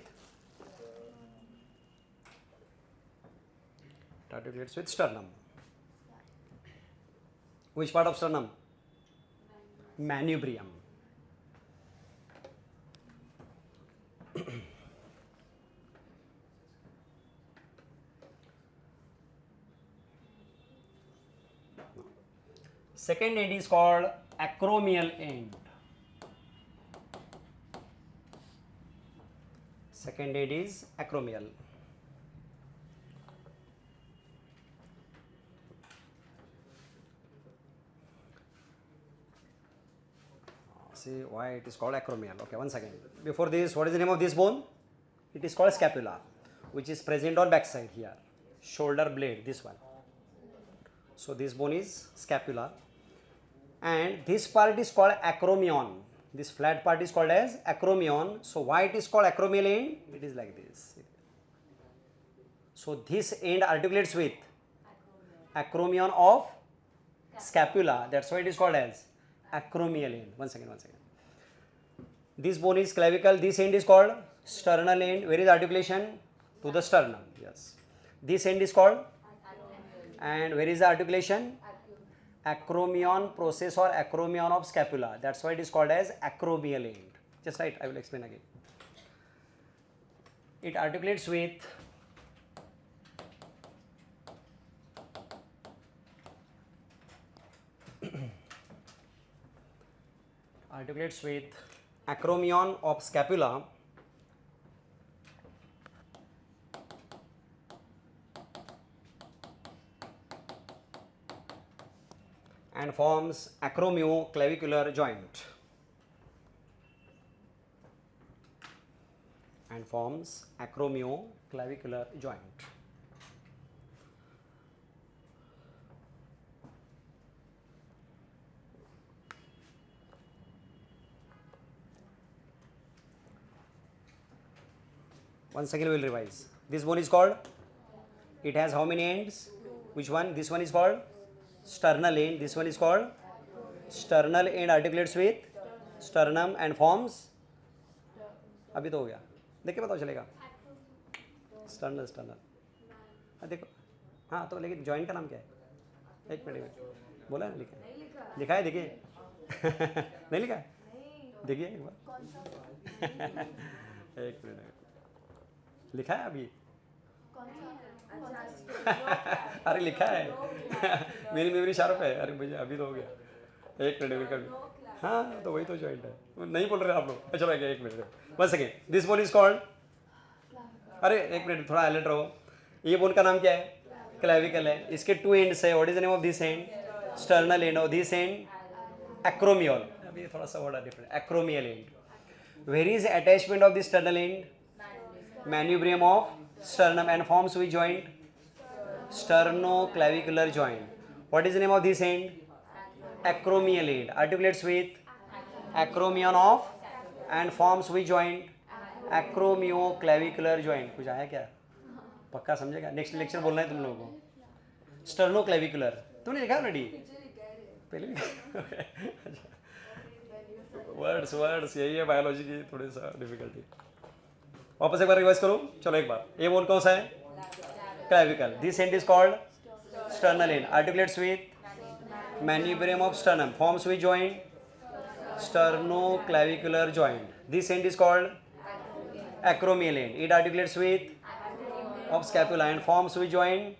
sternum. Which part of sternum? Manubrium. Second end is called acromial end. Second end is acromial. See why it is called acromial. Okay, one second. Before this, what is the name of this bone? It is called scapula, which is present on backside here. Shoulder blade, this one. So this bone is scapula, and this part is called acromion. This flat part is called as acromion. So why it is called acromial end? It is like this. So this end articulates with acromion of scapula. That's why it is called as acromial end. One second. This bone is clavicle. This end is called sternal end. Where is articulation? To the sternum. Yes. This end is called, and where is the articulation? Acromion process or acromion of scapula. That's why it is called as acromial end. Just right. I will explain again. It articulates with acromion of scapula and forms acromioclavicular joint. Once again we will revise. This bone is called, it has how many ends? Which one? This one is called sternal end. This one is called sternal end, articulates with sternum and forms, अभी तो हो गया, देख के बताओ चलेगा. sternal देखो, हाँ तो लेकिन जॉइंट का नाम क्या है? एक मिनट बोला है ना, लिखा है देखिए. नहीं लिखा है, देखिए एक बार. एक मिनट लिखा है अभी. अरे लिखा है. मेरी मेमोरी शार्प है. अरे भैया अभी तो हो गया. एक मिनट कभी. हाँ तो वही तो जॉइंट है. नहीं बोल रहे आप लोग. चलो एक minute. One second. This bone is called, अरे एक मिनट थोड़ा अलर्ट रहो. ये बोन का नाम क्या है? क्लेविकल है. इसके टू एंड्स है. What is the name of this and? Sternal end. और दिस एंड acromial. अभी थोड़ा सा word different. acromial end. Where is attachment of the sternal end? Manubrium of sternum and forms which joint? Sternoclavicular joint. What is the name of this end? Acromial end. Articulates with acromion of and forms which joint? Acromioclavicular joint. कुछ आया क्या? पक्का समझेगा. Next lecture बोलना है तुम लोगों को. Sternoclavicular. तुमने लिखा ऑलरेडी? पहले वर्ड्स यही है बायोलॉजी की थोड़ी सा डिफिकल्टी. वापस एक बार रिवाइज करूँ. चलो एक बार. ये बोन कौन सा है? Clavicle. This end is called sternal end. Articulates with manubrium of sternum. Forms which joint? Sternoclavicular joint. This end is called acromial end. It articulates with of scapula and forms which joint?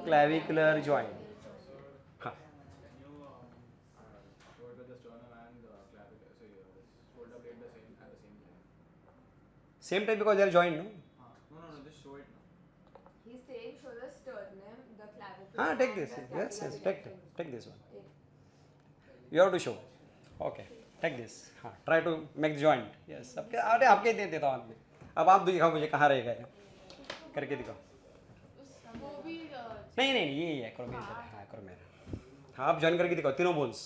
Clavicular joint. Same time because they are joined, no? No, just show it now. He's saying show the sternum, the clavicle. Take this. Yes, take this one. You have to show. Okay, take this. Try to make the joint. Yes. अरे आपके दे देता हूँ आपने. अब आप दिखाओ मुझे कहाँ रहेगा ये. करके दिखाओ. नहीं ये है एक्रोमियल. हाँ एक्रोमियल. हाँ आप ज्वाइन करके दिखाओ तीनों बोन्स.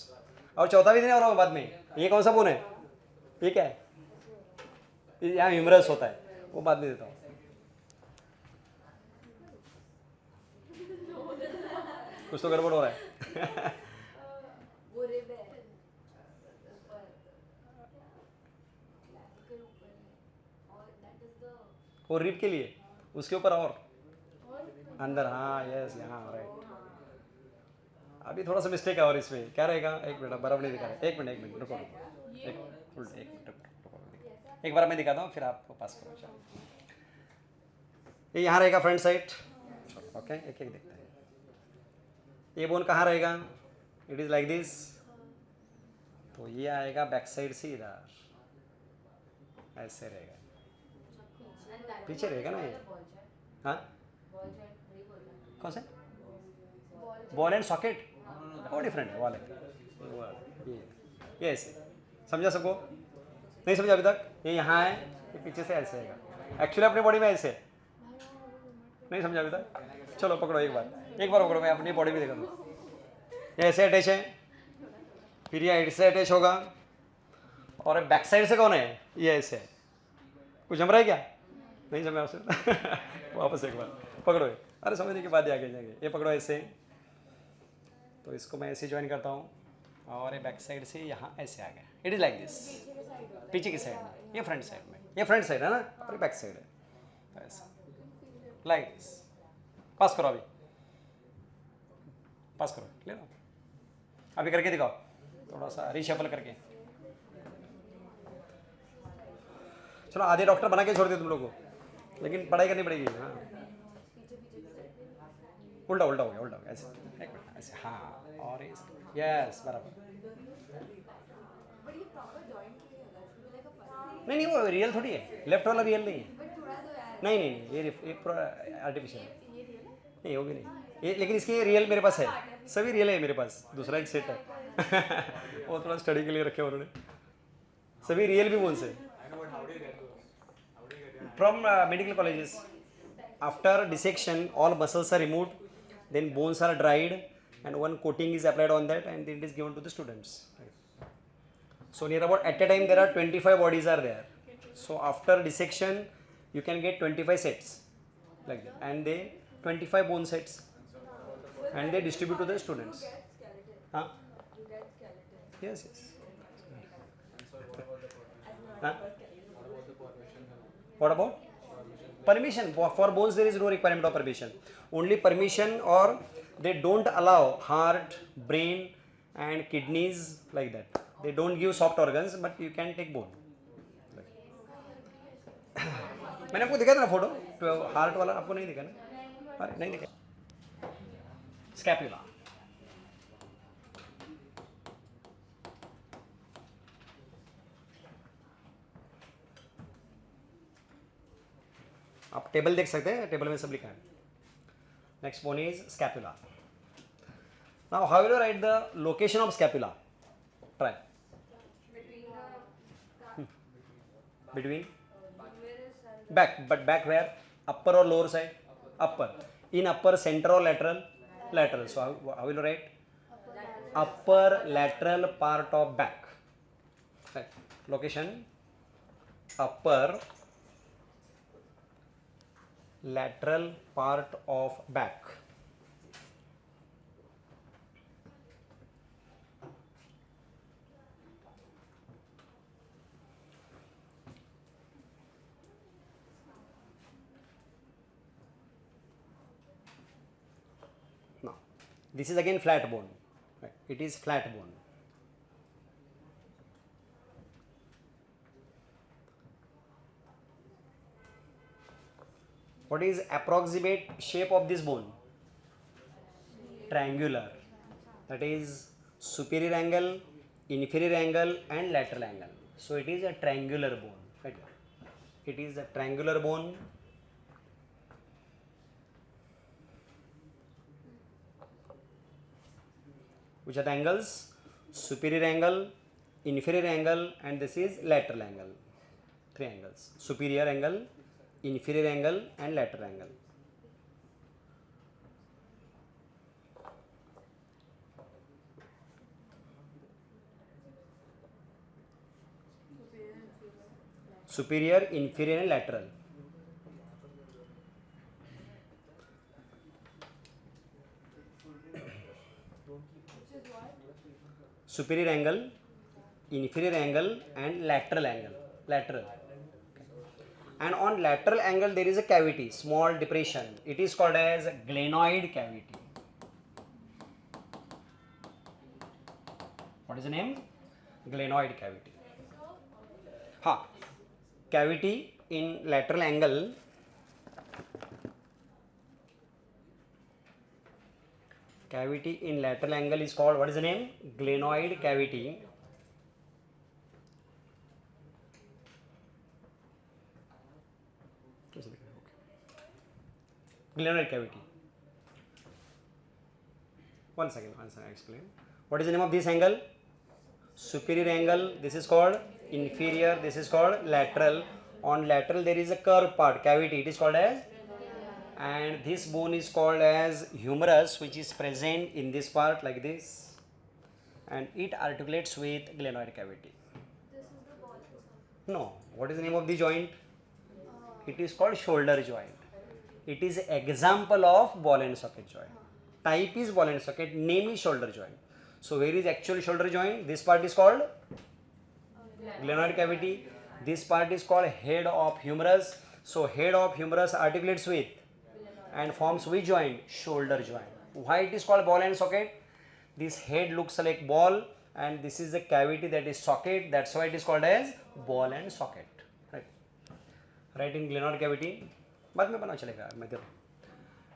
और चौथा भी देने और बाद में. ये कौन सा बोन है? ये क्या है? यहाँ ह्यूमरस होता है, वो बाद में देता हूँ. कुछ तो गड़बड़ हो रहा है. वो रिब के लिए उसके ऊपर और अंदर. हाँ यस यहाँ राइट. अभी थोड़ा सा मिस्टेक है और इसमें क्या रहेगा. एक मिनट बराबर नहीं दिखा रहा. एक मिनट रुको. एक मिनट एक बार मैं दिखाता हूँ फिर आपको पास करो. चलो ये यहाँ रहेगा फ्रंट साइड. ओके एक देखते हैं. ये बोन कहाँ रहेगा? इट इज लाइक दिस, तो ये आएगा बैक साइड से इधर, ऐसे रहेगा, पीछे रहेगा ना ये। हाँ कौन से बॉल एंड सॉकेट, वो डिफरेंट है, वॉल है ये ऐसे, समझा सबको? नहीं समझा अभी तक? ये यहाँ है, ये पीछे से ऐसे आएगा, एक्चुअली अपनी बॉडी में ऐसे है। नहीं समझा अभी तक? चलो पकड़ो एक बार पकड़ो, मैं अपनी बॉडी में देखा दूँ। ये ऐसे अटैच है, फिर ये ऐसे अटैच होगा, और बैक साइड से कौन है? ये ऐसे है। कुछ जम रहा है क्या? नहीं समझा आपसे? वापस एक बार पकड़ो ये, अरे समझने के बाद ही आगे जाएंगे। ये पकड़ो ऐसे, तो इसको मैं ऐसे ज्वाइन करता हूँ, और ये बैक साइड से यहाँ ऐसे आ गया। इट इज़ लाइक दिस, पीछे की साइड में, ये फ्रंट साइड में, ये फ्रंट साइड है ना, और बैक साइड है, ऐसा लाइक दिस। पास करो, अभी पास करो, ले लो, अभी करके दिखाओ, थोड़ा सा रिशफल करके। चलो आधे डॉक्टर बना के छोड़ दिए तुम लोग को, लेकिन पढ़ाई करनी पड़ेगी। हाँ उल्टा उल्टा हो गया, ऐसे एक मिनट, ऐसे, हाँ, और यस बराबर। नहीं वो रियल थोड़ी है, लेफ्ट वाला रियल नहीं है। नहीं ये पूरा आर्टिफिशियल है, नहीं वो भी नहीं ये, लेकिन इसके रियल मेरे पास है, सभी रियल है मेरे पास। दूसरा एक सेट है वो थोड़ा स्टडी के लिए रखे उन्होंने, सभी रियल भी बोन से from medical colleges. After dissection all muscles are removed, then bones are dried, and one coating is applied on that, and it is given to the students. So near about at a time there are 25 bodies are there. So after dissection you can get 25 sets like that, and they 25 bone sets, and they distribute to the students. Huh? Yes. Huh? What about permission? For bones there is no requirement of permission. Only permission, or they don't allow heart, brain and kidneys like that. They don't give soft organs, but you can take bone. मैंने आपको दिखाया था ना photo, तो heart वाला आपको नहीं दिखा ना? अरे नहीं दिखा। स्कैपुला, आप टेबल देख सकते हैं, टेबल में सब लिखा है। Next one is scapula. Now how will you write the location of scapula? Try. Between back, but back where? Upper or lower side? Upper. In upper, center or lateral? Lateral. So how will you write? Upper lateral part of back. Right. Location upper lateral part of back. Now, this is again flat bone. Right. It is flat bone. What is approximate shape of this bone? Triangular. That is superior angle, inferior angle and lateral angle. So it is a triangular bone. Right? It is a triangular bone. Which are the angles? Superior angle, inferior angle and this is lateral angle. Three angles. Superior angle, inferior angle and lateral angle. Superior, inferior and lateral. Superior angle, inferior angle and lateral angle. Lateral. And on lateral angle there is a cavity, small depression. It is called as glenoid cavity. What is the name? Glenoid cavity. Ha. Cavity in lateral angle. cavity in lateral angle is called, what is the name? Glenoid cavity. Glenoid cavity. One second, I explain. What is the name of this angle? Superior angle. This is called inferior. This is called lateral. On lateral there is a curved part, cavity. It is called as, and this bone is called as humerus, which is present in this part like this, and it articulates with glenoid cavity. This is the ball. No. What is the name of the joint? It is called shoulder joint. It is example of ball and socket joint. Type is ball and socket, name is shoulder joint. So where is actual shoulder joint? This part is called glenoid cavity. This part is called head of humerus. So head of humerus articulates with and forms which joint? Shoulder joint. Why it is called ball and socket? This head looks like ball and this is the cavity that is socket. That's why it is called as ball and socket. Right. Right in glenoid cavity. बाद में बना चलेगा मैं दे रहा हूँ.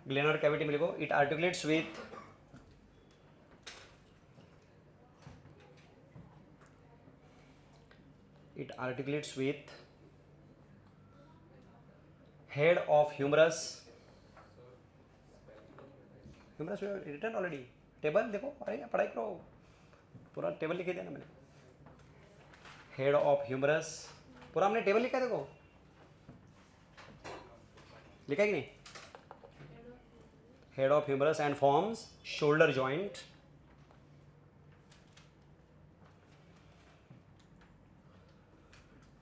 Glenoid cavity में लिखो. It articulates with head of humerus. Humerus we have written already. Table देखो, अरे पढ़ाई करो, पूरा टेबल लिखे दिया ना मैंने. हेड ऑफ ह्यूमरस, पूरा हमने टेबल लिखा है, देखो लिखा है कि नहीं? Head of humerus and forms shoulder joint.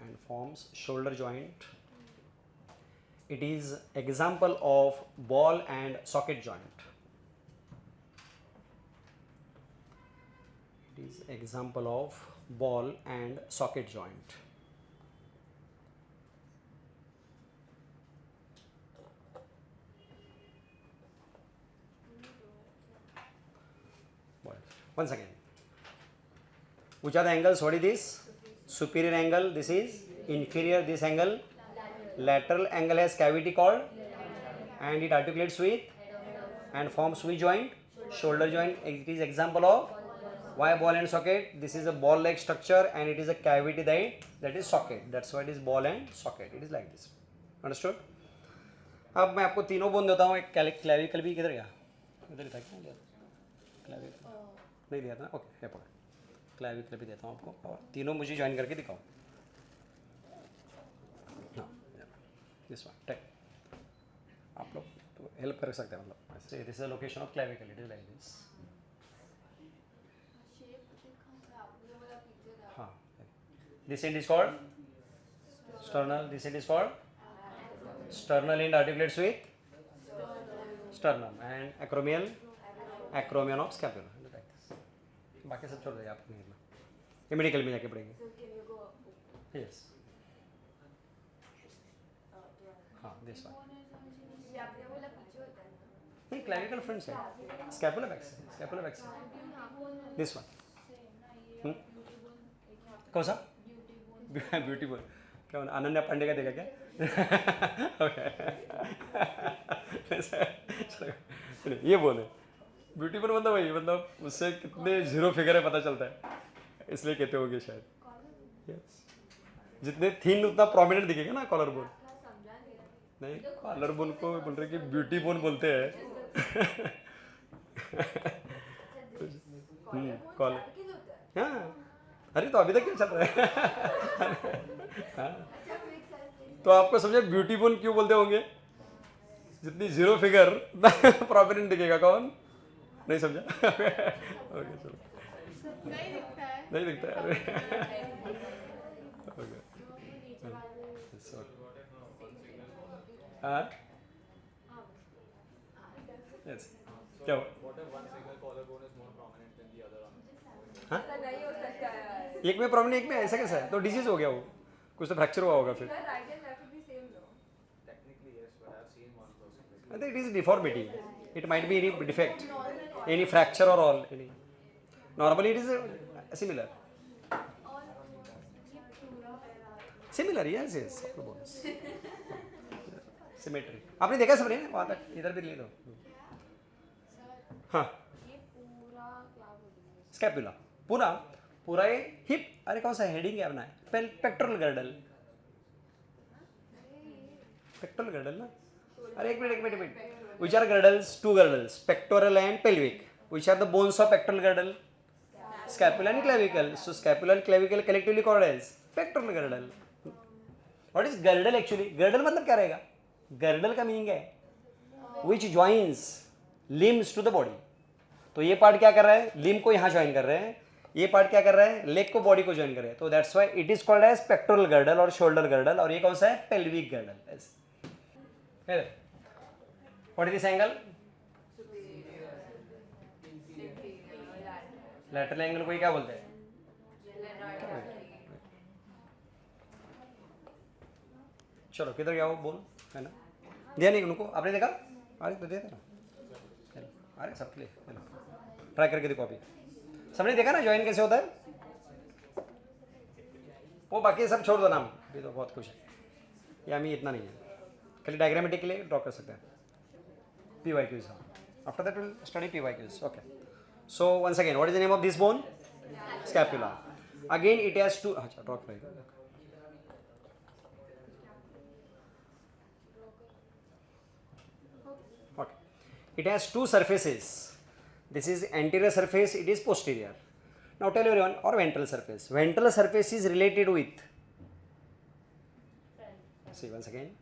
And forms shoulder joint. It is example of ball and socket joint. It is example of ball and socket joint. Once again, which are the angles? What is this? Superior angle, this is inferior, this angle lateral angle has cavity called and it articulates with and forms which joint? Shoulder joint. It is example of why ball and socket. This is a ball like structure and it is a cavity that is socket. That's why it is ball and socket. It is like this. Understood? अब मैं आपको तीनों bone देता हूँ. एक clavicle भी किधर गया? इधर ही था क्या? क्लेविकल नहीं दिया था. ओके, है पकड़. क्लेविकल भी देता हूँ आपको और तीनों मुझे ज्वाइन करके दिखाओ. हाँ, दिस वन टेक. आप लोग तो हेल्प कर सकते हैं, मतलब ऐसे. This is the location of clavicle. It is like this. हाँ, this end is called sternal. This end is called sternal end articulates with sternum and acromion of scapula. बाकी सब छोड़ दीजिए, आप नहीं करना. ये मेडिकल में जाके पढ़ेंगे. यस, हाँ, दिस वन. नहीं, clavicle front side, scapula back side, scapula back side. This one. कौन सा? Beauty bone. क्या अनन्या पांडे का देखा क्या? ये बोल है ब्यूटी बोन. मतलब वही, मतलब उससे कितने जीरो फिगर है पता चलता है, इसलिए कहते होंगे शायद. यस, जितने थिन उतना प्रोमिनेंट दिखेगा ना कॉलर बोन. नहीं, कॉलर बोन को बोल रहे कि ब्यूटी बोन बोलते हैं. कॉलर. हाँ, अरे तो अभी तक क्या चल रहा है? हाँ, तो आपको समझे ब्यूटी बोन क्यों बोलते होंगे? जितनी जीरो फिगर प्रोमिनेंट दिखेगा. कौन नहीं समझा? ओके, चलो. नहीं दिखता है. नहीं दिखता है. ओके. हाँ, यस. क्या हुआ? What if one single collarbone is more prominent than the other on? हाँ, ऐसा नहीं हो सकता है. एक में प्रोमिनेंट, एक में ऐसा कैसा है? तो डिजीज हो गया वो, कुछ तो फ्रैक्चर हुआ होगा फिर. Right and left will be same though. Technically yes, but I've seen one person. I think it is deformity. It might be any defect, any fracture or all. Any. Normally it is similar. Similar, yes, yes. Symmetry. आपने देखा सबने? वहाँ तक इधर भी ले दो. हाँ. स्कैपुला पूरा पूरा ये हिप, अरे कौन सा हेडिंग क्या बनाए, पेक्टोरल गर्डल, पेक्टोरल गर्डल ना, अरे एक minute, which are girdles, two girdles, pectoral and pelvic, which are the bones of pectoral girdle, scapula and clavicle. So scapula and clavicle collectively called as pectoral girdle. What is girdle actually? Girdle मतलब क्या रहेगा? Girdle का meaning है which joins limbs to the body. तो ये part क्या कर रहा है, लिम्ब को यहाँ ज्वाइन कर रहे हैं, ये पार्ट क्या कर रहा है, लेग को बॉडी को ज्वाइन कर रहे हैं, तो that's why it is called as pectoral girdle और शोल्डर गर्डल, और ये कौन सा है, pelvic girdle. What is this angle, lateral angle को क्या बोलते हैं, चलो किधर गया वो बोल, है ना, दिया नहीं उनको, आपने देखा, अरे तो दे देना, अरे सबके लिए ट्राई करके देखो अभी, सबने देखा ना ज्वाइन कैसे होता है, वो बाकी सब छोड़ दो नाम, अभी तो बहुत कुछ है, या मी इतना नहीं है, खाली डायग्रामेटिक के लिए ड्रॉ कर सकते हैं, PYQs, after that will study PYQs. Okay, so once again, what is the name of this bone, scapula. Again it has two, अच्छा ड्रॉ करेगा, okay, it has two surfaces, this is anterior surface, it is posterior. Now tell everyone, or ventral surface is related with, see once again,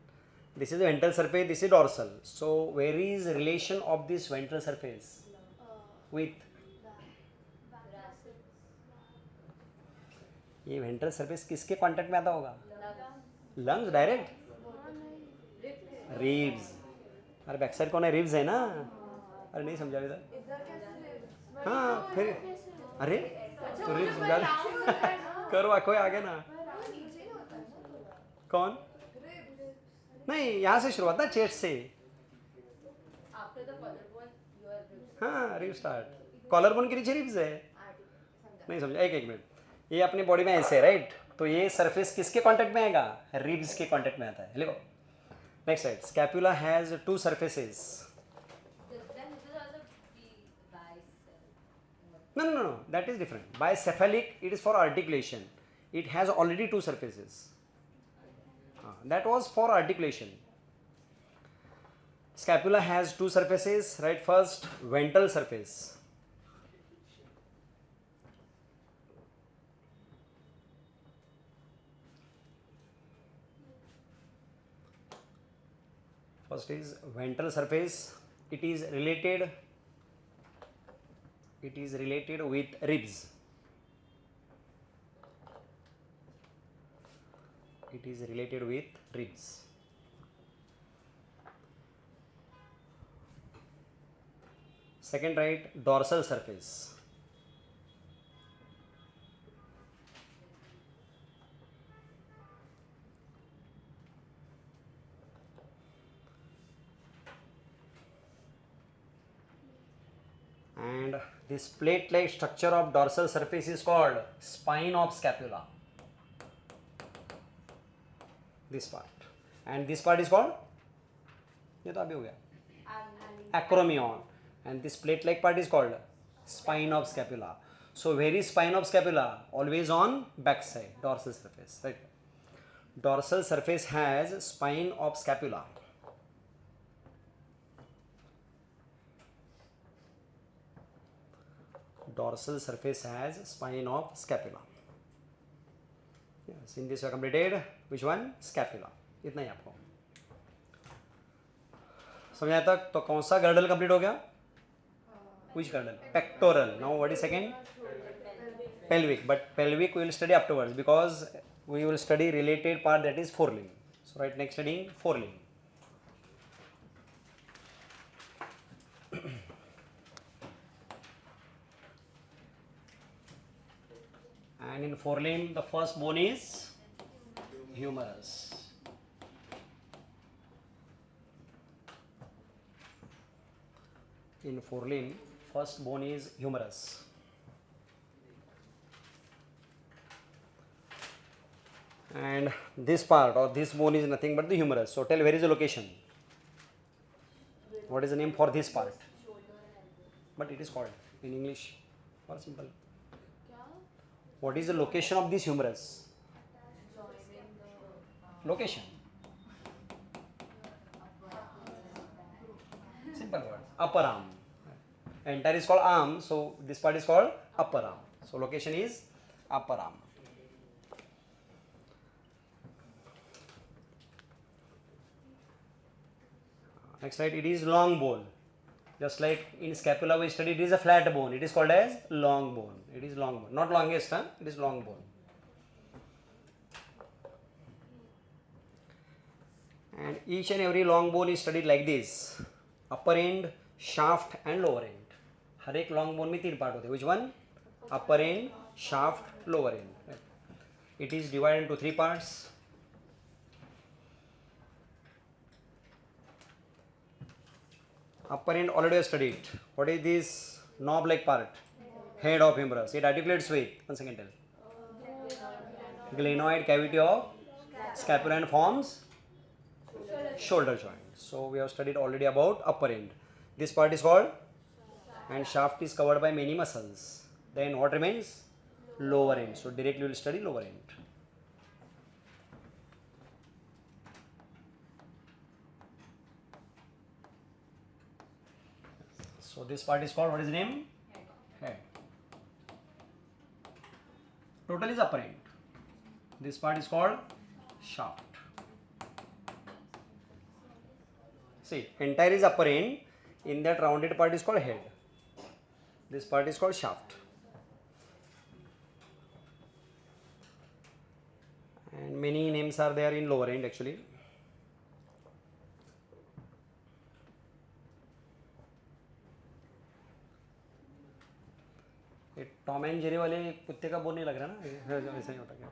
this is the ventral surface, this is dorsal, so where is relation of this ventral surface with, ये ventral surface किसके contact में आता होगा, lungs direct, ribs, अरे back side कौन है, ribs है ना, अरे नहीं समझा इधर, हाँ फिर, अरे तो रिब्स समझा करो कोई आगे ना, कौन, नहीं यहाँ से शुरुआत ना, चेस्ट से, हाँ रिब स्टार्ट, कॉलर बोन के नीचे रिब्स है, नहीं समझा, एक मिनट, ये अपनी बॉडी में ऐसे है राइट, तो ये सरफेस किसके कांटेक्ट में आएगा, रिब्स के कांटेक्ट में आता है, लिखो next side, scapula has to surfaces, no, that is different, bicephalic it is for articulation, it has already two surfaces, that was for articulation. Scapula has two surfaces, right, first ventral surface, first is ventral surface, it is related with ribs, it is related with ribs. Second, right, dorsal surface, and this plate-like structure of dorsal surface is called spine of scapula, this part, and this part is called, ये तो अभी हो गया, acromion, and this plate-like part is called spine of scapula. So where is spine of scapula, always on back side, dorsal surface, right, dorsal surface has spine of scapula, dorsal surface has spine of scapula. Yes, in this you are completed, which one, scapula, इतना ही आपको समझ आया तक, तो कौन सा girdle complete हो गया, which girdle, pectoral. Now what is second, pelvic, but pelvic we will study afterwards because we will study related part, that is forelimb. So right, next studying forelimb. And in forelimb the first bone is humerus. In forelimb first bone is humerus, and this part or this bone is nothing but the humerus. So tell where is the location, what is the name for this part, but it is called in English or simple What is the location of this humerus? Location. Simple word. Upper arm. Entire is called arm, so this part is called upper arm. So location is upper arm. Next slide, it is long bone. Just like in scapula we studied, it is a flat bone. It is called as long bone. It is long bone. Not longest, huh? It is long bone. And each and every long bone is studied like this. Upper end, shaft and lower end. हर एक long bone में तीन part होते हैं. Which one? Upper end, shaft, lower end. It is divided into three parts. Upper end already studied. What is this knob-like part? Head of humerus. It articulates with, once again tell. Glenoid cavity of scapula and forms shoulder joint. So we have studied already about upper end. This part is called, and shaft is covered by many muscles. Then what remains? Lower end. So directly we will study lower end. So this part is called, what is the name? Head. Total is upper end. This part is called shaft. See, entire is upper end. In that rounded part is called head. This part is called shaft. And many names are there in lower end actually. ये Tom and Jerry वाले कुत्ते का बोल नहीं लग रहा ना, ऐसा ही होता क्या?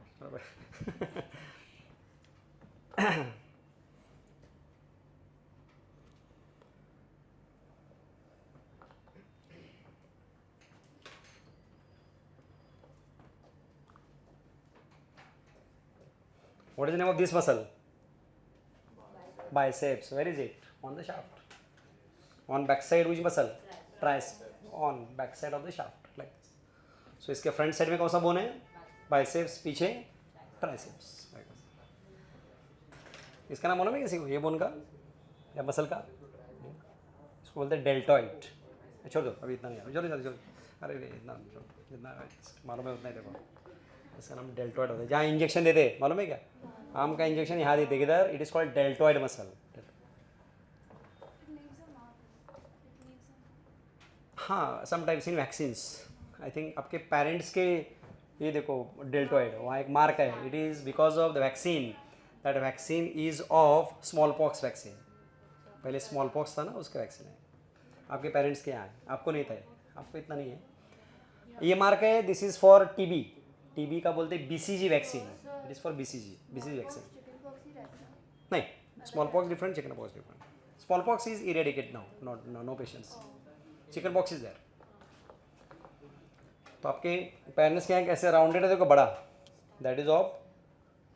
What is the name of this muscle? Biceps. Where is it? On the shaft. On back side which muscle? Tricep. On back side of the shaft. Like this. So इसके front side में कौन सा bone है? Biceps. पीछे triceps. Like this. इसका नाम मालूम है किसी को? ये bone का या muscle का? इसको बोलते हैं deltoid. छोड़ दो, अभी इतना नहीं है. चलो. अरे इतना जितना मालूम है उतना ही देखो. इसका नाम डेल्टॉइड होता है. जहाँ इंजेक्शन देते हैं मालूम है क्या? आम का इंजेक्शन यहाँ देते किधर? It is called deltoid muscle. हाँ, sometimes in vaccines. I think आपके पेरेंट्स के ये देखो डेल्टॉइड वहाँ एक मार्क है. It is because of the vaccine. That vaccine is of small pox vaccine. पहले स्मॉल पॉक्स था ना, उसका वैक्सीन है. आपके पेरेंट्स के यहाँ है, आपको नहीं था. आपको इतना नहीं है. ये मार्क है. This is for TB. TB का बोलते हैं BCG vaccine. It is for BCG vaccine. नहीं, small pox different, chicken pox different. Small pox is eradicate now, no patients. Chicken pox is there. तो आपके पेरेंट्स के यहाँ कैसे राउंडेड है देखो बड़ा, that is of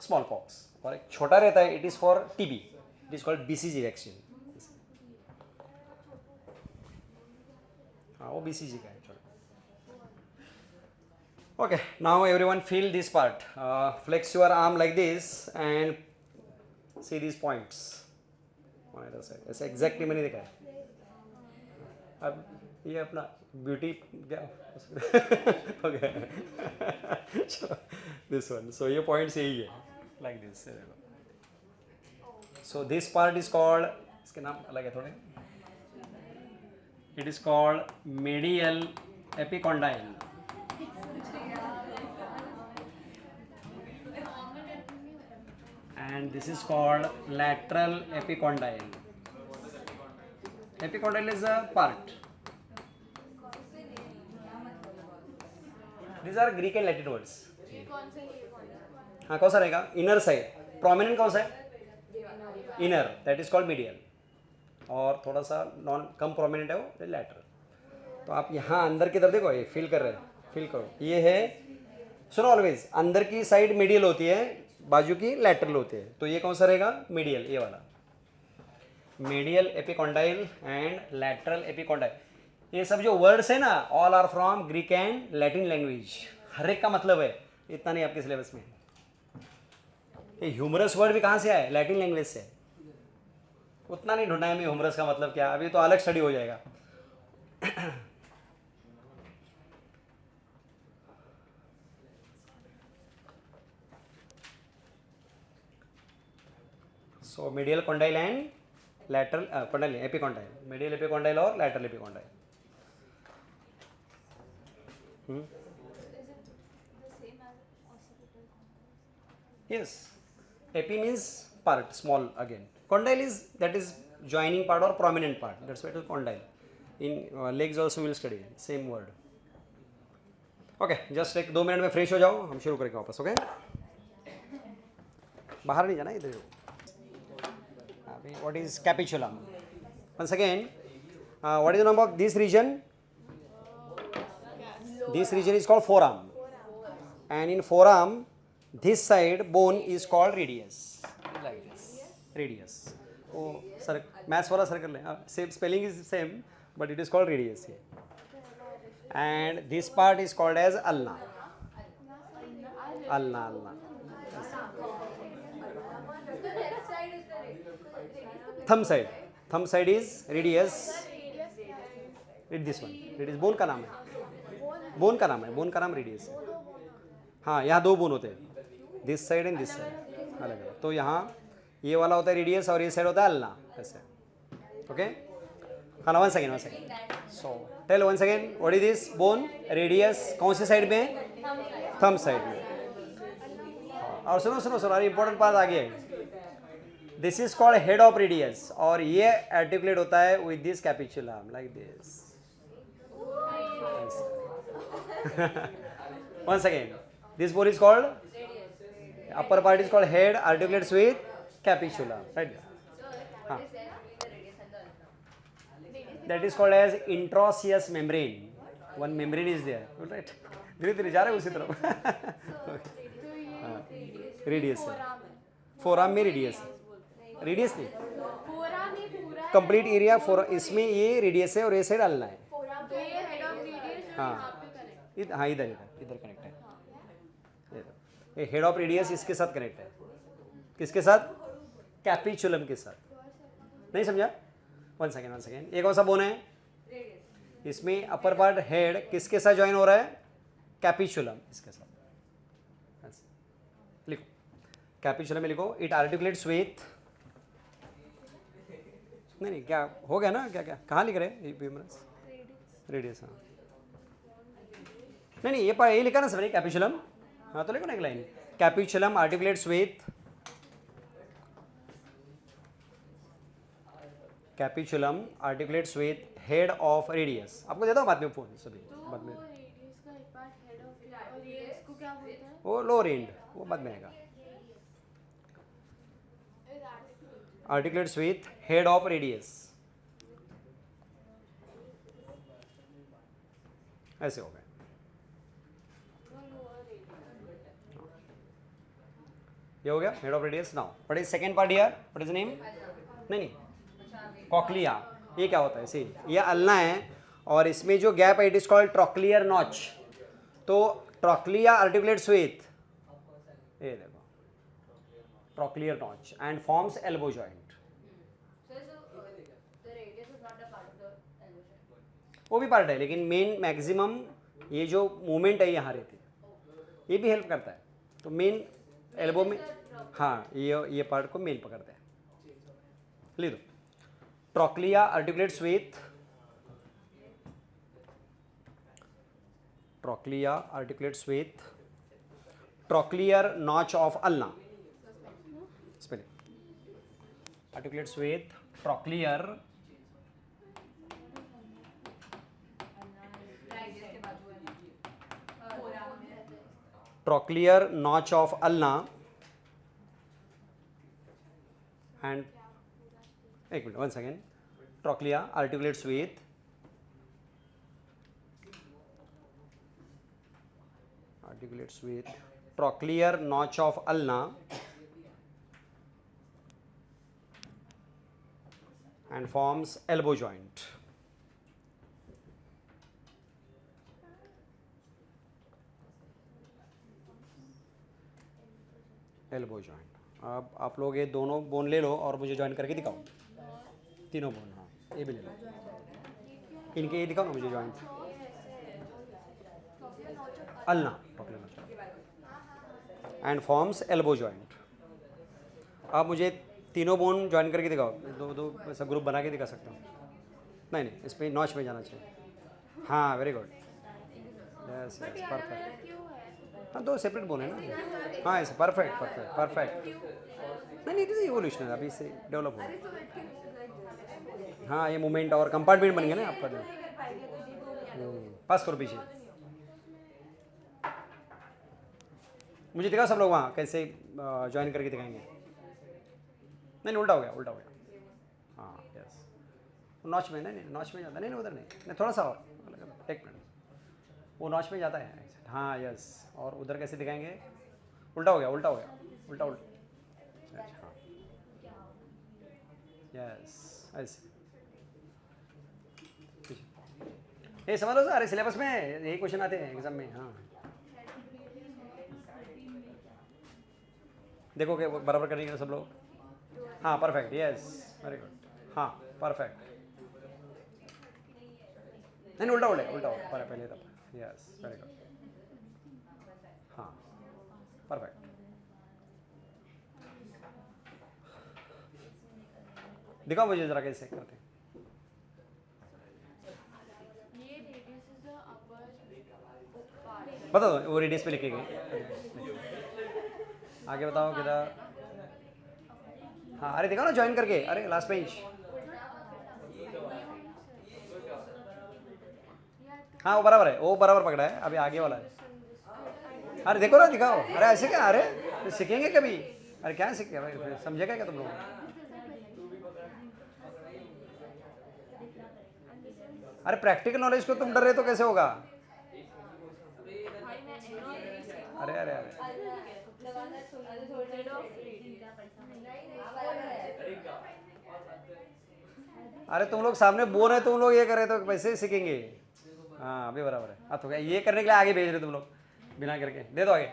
small pox. और एक छोटा रहता है, it is for TB. It is called BCG vaccine. हाँ, वो बीसीजी का है. Okay, now everyone feel this part. Flex your arm like this and see these points on either side. ऐसे exactly मैंने देखा है. अब ये अपना beauty क्या? Okay. This one. So ये points यही है. Like this. So this part is called, इसके नाम अलग है थोड़े. It is called medial epicondyle. And this is called lateral epicondyle. Epicondyle is a part. These are Greek and Latin words. हाँ, कौन सा रहेगा? Inner side. प्रोमिनेंट कौन सा है? Inner. That is called medial. और थोड़ा सा नॉन कम प्रोमिनेंट है वो लैटरल. तो आप यहाँ अंदर की तरफ देखो, ये फील कर रहे हैं. फील करो. ये है, सुनो ऑलवेज, अंदर की साइड मीडियल होती है, बाजू की लैटरल होती है. तो ये कौन सा रहेगा? मीडियल. ये वाला medial epicondyle and lateral epicondyle. ये सब जो वर्ड्स है ना, all are from Greek and Latin language. हर एक का मतलब है. इतना नहीं आपके सिलेबस में। ये ह्यूमरस वर्ड भी कहाँ से आया? लैटिन लैंग्वेज से। उतना नहीं ढूंढना है हमें ह्यूमरस का मतलब क्या, अभी तो अलग स्टडी हो जाएगा। So medial condyle and lateral condyle, epicondyle, medial epicondyle और lateral epicondyle. Is it the same as occipital condyle? Yes, epi means part, small again. Condyle is that is joining part or prominent part. That's why it is condyle. In legs also we will study same word. Okay, just एक 2 minute में fresh हो जाओ, हम शुरू करेंगे वापस। Okay, बाहर नहीं जाना, इधर ही। अभी what is capitulum? Once again, what is the name of this region? This region is called forearm, and in forearm, this side bone is called radius, like this, radius. Oh, sir, maths वाला circle ले, same spelling is same, but it is called radius here. And this part is called as ulna. Ulna, ulna. Thumb side. Thumb side is radius. Read this one. Radius bone का नाम है. Bone का नाम है, bone का नाम radius है। हाँ, यहाँ 2 बोन होते हैं, this side and this side, अलग अलग। तो यहाँ ये वाला होता है रेडियस और ये साइड होता है अल्ना, ऐसे। ओके, हाँ, one second. So tell one second, what is this bone? Radius कौन से साइड में है? थंब साइड में। और सुनो सुनो सुनो, अरे इंपॉर्टेंट बात आ गया है। This is called head of radius, और ये आर्टिकुलेट होता है with this capitulum, like this. Once again, this bone is called upper part is called head, articulates with capitula, right? Huh. That is called as intraosseous membrane. One membrane is there, right? धीरे धीरे जा रहे हैं उसी तरफ। Radius है, forum में radius है, रेडियस नहीं, कंप्लीट एरिया फोर, इसमें ये रेडियस है और ये साइड अल्ना है। हाँ, हाँ, इधर इधर इधर कनेक्ट है। ये हेड ऑफ रेडियस इसके साथ कनेक्ट है, किसके साथ? कैपिचुलम के साथ। नहीं समझा? One second. एक और सा बोन है, इसमें अपर पार्ट हेड किसके साथ ज्वाइन हो रहा है? कैपिचुलम, इसके साथ। लिखो, कैपिचुलम में लिखो, इट आर्टिकुलेट्स विथ, नहीं क्या हो गया ना, क्या कहाँ लिख रहे हैं? रेडियस। हाँ, नहीं ये लिखा ना सर, कैपिचुलम। हाँ, तो लिखो ना एक line, capitulum articulates with, capitulum articulates with head of radius. आपको देता हूँ बाद में फोन, सभी बाद में। वो लोअर एंड, वो बाद में आएगा। Articulates with head of radius, ऐसे हो गए। ये हो गया head of radius. Now what is second part here? What is name? नहीं, कॉक्लिया। ये क्या होता है? सी, ये अल्ना है और इसमें जो गैप है it is called trochlear notch. तो ट्रॉक्लिया आर्टिकुलेट्स विथ, ये देखो, trochlear notch and forms elbow joint. वो भी पार्ट है, लेकिन मेन मैक्सिमम ये जो मूवमेंट है यहाँ रहती है, ये भी हेल्प करता है। तो मेन एल्बो में, हाँ, ये पार्ट को मेन पकड़ते हैं। ले दो, trochlea articulates with, trochlea articulates with trochlear notch of ulna, spelling articulates with trochlear trochlear notch of ulna and एक minute, one second, trochlea articulates with trochlear notch of ulna and forms elbow joint. Elbow joint. अब आप लोग ये दोनों bone ले लो और मुझे join करके दिखाओ, तीनों बोन। हाँ ये भी ले लो, इनके ये दिखाओ ना मुझे joint. Ulna and forms elbow joint. आप मुझे तीनों बोन जॉइन करके दिखाओ, दो दो ऐसा ग्रुप बना के दिखा सकते हो। नहीं नहीं, इस पर नॉच में जाना चाहिए। हाँ very good, yes yes perfect. हाँ दो सेपरेट बोन है ना। हाँ ऐसे परफेक्ट परफेक्ट परफेक्ट। नहीं नहीं, इट इज इवोल्यूशन, अभी से डेवलप हो। हाँ ये मूवमेंट और कंपार्टमेंट बन गया ना आपका। पास करो पीछे, मुझे दिखाओ सब लोग वहाँ कैसे ज्वाइन करके दिखाएंगे। नहीं उल्टा हो गया, उल्टा हो गया। हाँ यस, नॉच में नहीं, नॉच में जाता नहीं, उधर नहीं, थोड़ा सा और, एक मिनट, वो नॉच में जाता है। हाँ यस, और उधर कैसे दिखाएंगे? उल्टा हो गया, उल्टा हो गया, उल्टा उल्टा। अच्छा यस ऐसे। ये समझ लो सर, अरे सिलेबस में यही क्वेश्चन आते हैं एग्जाम में। हाँ देखो कि बराबर करने के सब लोग। हाँ परफेक्ट, यस वेरी गुड। हाँ परफेक्ट, नहीं उल्टा उल्टा उल्टा हो पहले तब। Yes very good. हाँ परफेक्ट। दिखाओ मुझे जरा कैसे करते हैं। बता दो, वो रेडियस पे लिखे गए। आगे बताओ किधर। हाँ अरे दिखाओ ना ज्वाइन करके, अरे लास्ट बेंच। हाँ वो बराबर है, वो बराबर पकड़ा है, अभी आगे वाला है। अरे देखो ना, दिखाओ। अरे ऐसे क्या, अरे सीखेंगे कभी? अरे क्या सीखे भाई, समझेगा क्या तुम लोग? अरे प्रैक्टिकल नॉलेज को तुम डर रहे तो कैसे होगा? अरे अरे अरे अरे तुम लोग सामने बोल रहे, तुम लोग ये कर रहे तो कैसे सीखेंगे? हाँ अभी बराबर है। हाँ तो क्या ये करने के लिए आगे भेज रहे तुम लोग बिना करके? दे दो आगे।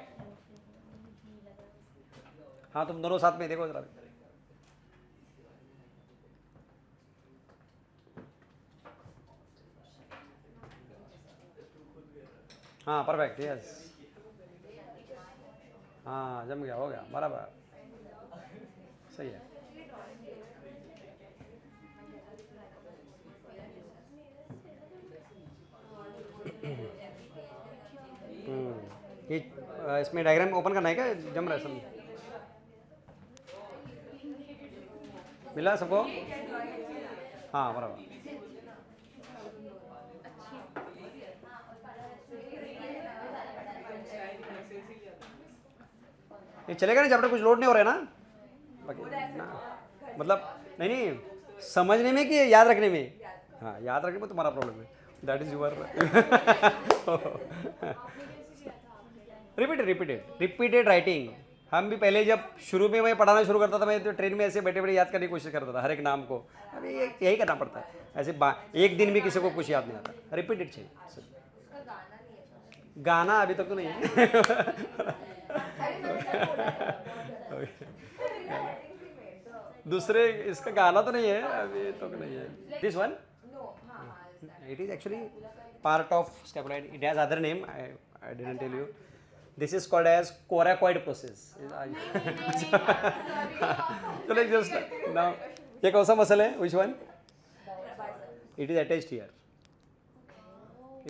हाँ तुम दोनों साथ में देखो जरा। हाँ परफेक्ट, यस। हाँ जम गया, हो गया बराबर, सही है। ये इसमें डायग्राम ओपन करना है क्या? जम रहा है सब? मिला सबको? हाँ बराबर। ये चलेगा ना चैप्टर, कुछ लोड नहीं हो रहा है ना? बाकी ना मतलब नहीं नहीं, समझने में कि याद रखने में? हाँ याद रखने में तुम्हारा प्रॉब्लम है, that is your. Repeated writing. हम भी पहले जब शुरू में मैं पढ़ाना शुरू करता था, मैं तो ट्रेन में ऐसे बैठे बैठे याद करने की कोशिश करता था हर एक नाम को। अभी यही करना पड़ता है ऐसे, एक दिन भी किसी को कुछ याद नहीं आता। रिपीटेड चाहिए। गाना अभी तक तो नहीं है। दूसरे इसका गाना तो नहीं है अभी तक, नहीं है this one. It is actually part of staploid, it has other name, I didn't tell you. This is called as coracoid process. चलो जस्ट नाउ, ये कौन सा मसल है? Which one? It is attached here,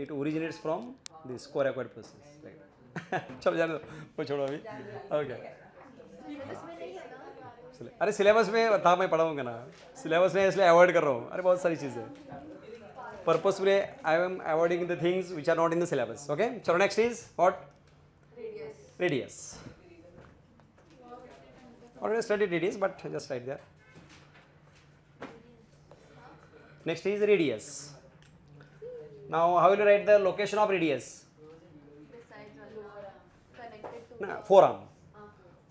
it originates from this coracoid process. चलो जाने दो, वो छोड़ो अभी। ओके अरे सिलेबस में था, मैं पढ़ाऊंगा ना, सिलेबस में इसलिए अवॉइड कर रहा हूँ। अरे बहुत सारी चीज़ें purposefully I am avoiding the things which are not in the syllabus. Okay चलो next is what? Radius. Already studied radius but just right there. Next is radius. Now how will you write the location of radius? Forearm.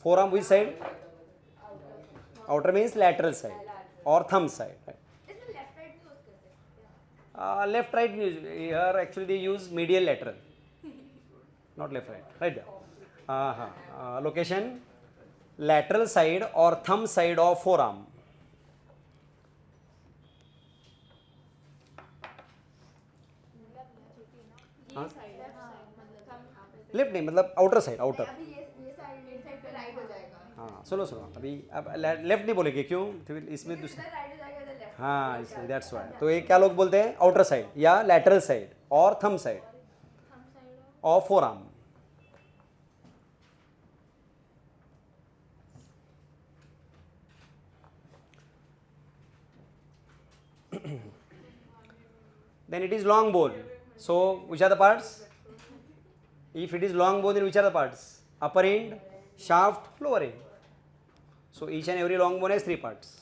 Forearm which side? Outer means lateral side or thumb side. इसमें left right use करते हैं? Left right here actually they use medial lateral, not left right. Right there. Location lateral side or thumb side of forearm. हाँ? Left नहीं मतलब outer side outer. अभी ये side पे right हो जाएगा. हाँ सुनो सुनो अभी अब लेफ्ट नहीं बोलेंगे क्यों तो इसमें दूसरा. राइट हो जाएगा इधर लेफ्ट. हाँ इसलिए दैट्स वाई. तो ये क्या लोग बोलते हैं आउटर साइड या लैटरल साइड और thumb side of forearm. Then it is long bone. So which are the parts? If it is long bone, then which are the parts? Upper end, shaft, lower end. So each and every long bone has three parts.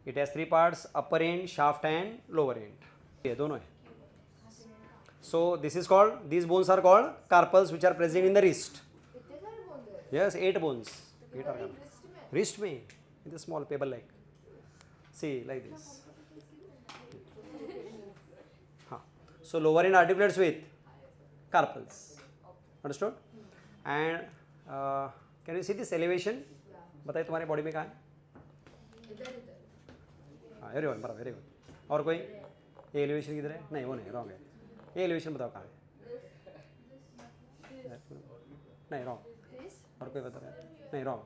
It has three parts: upper end, shaft, and lower end. ये दोनों है. So this is called. These bones are called carpals, which are present in the wrist. कितने सारे bone है? Yes, 8 bones. 8 are carpals. Wrist में. Wrist में in the small pebble like. See like this. हाँ. So lower end articulates with carpals. Understood? And can you see this elevation? बताइए तुम्हारे body में कहाँ है? इधर इधर. हाँ वेरी गुड बराबर वेरी गुड. और कोई ये एलिवेशन किधर है? नहीं वो नहीं रॉन्ग है. ये एलिवेशन बताओ कहाँ है? नहीं रॉन्ग. और कोई बता रहा है? नहीं रॉन्ग.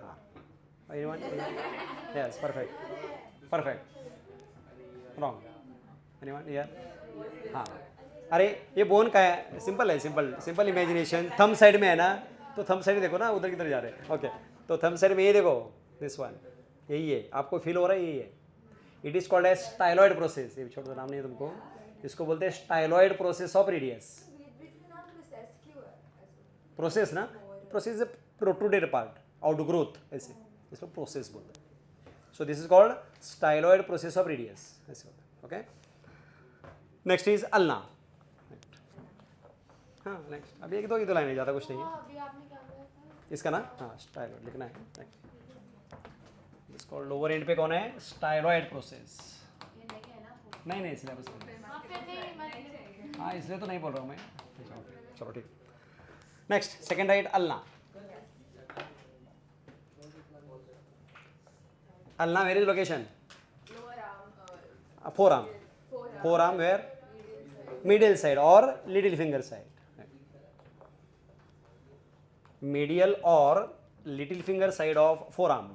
हाँ. Anyone? Yes, perfect. Perfect. Wrong. Anyone? Yeah. हाँ. अरे ये बोन का है. सिंपल है सिंपल इमेजिनेशन. थंब साइड में है ना तो थंब साइड देखो ना उधर किधर जा रहे हैं. ओके तो थंब साइड में ये देखो दिस वन यही है. आपको फील हो रहा है यही है. It is called as styloid process. ये छोटा नाम नहीं है तुमको. इसको बोलते हैं स्टाइलॉइड प्रोसेस ऑफ रेडियस. बीच में नाम प्रोसेस क्यों है? प्रोसेस ना process is protruded part outgrowth ऐसे इसको प्रोसेस बोलते हैं. So this is called styloid process of radius ऐसे होता है. Okay next is ulna. हाँ नेक्स्ट अभी एक दो लाइन है ज़्यादा कुछ नहीं है. अभी आपने क्या बोला था? इसका ना हाँ स्टाइलॉइड लिखना है. इसको लोअर एंड पे कौन है? Styloid process. ये नहीं है ना. नहीं इसलिए बस हाँ इसलिए तो नहीं बोल रहा हूँ मैं. चलो ठीक. Next second right ulna. Ulna where is location? Lower arm. Forearm. Forearm where? Middle side और little finger side. medial or little finger side of forearm.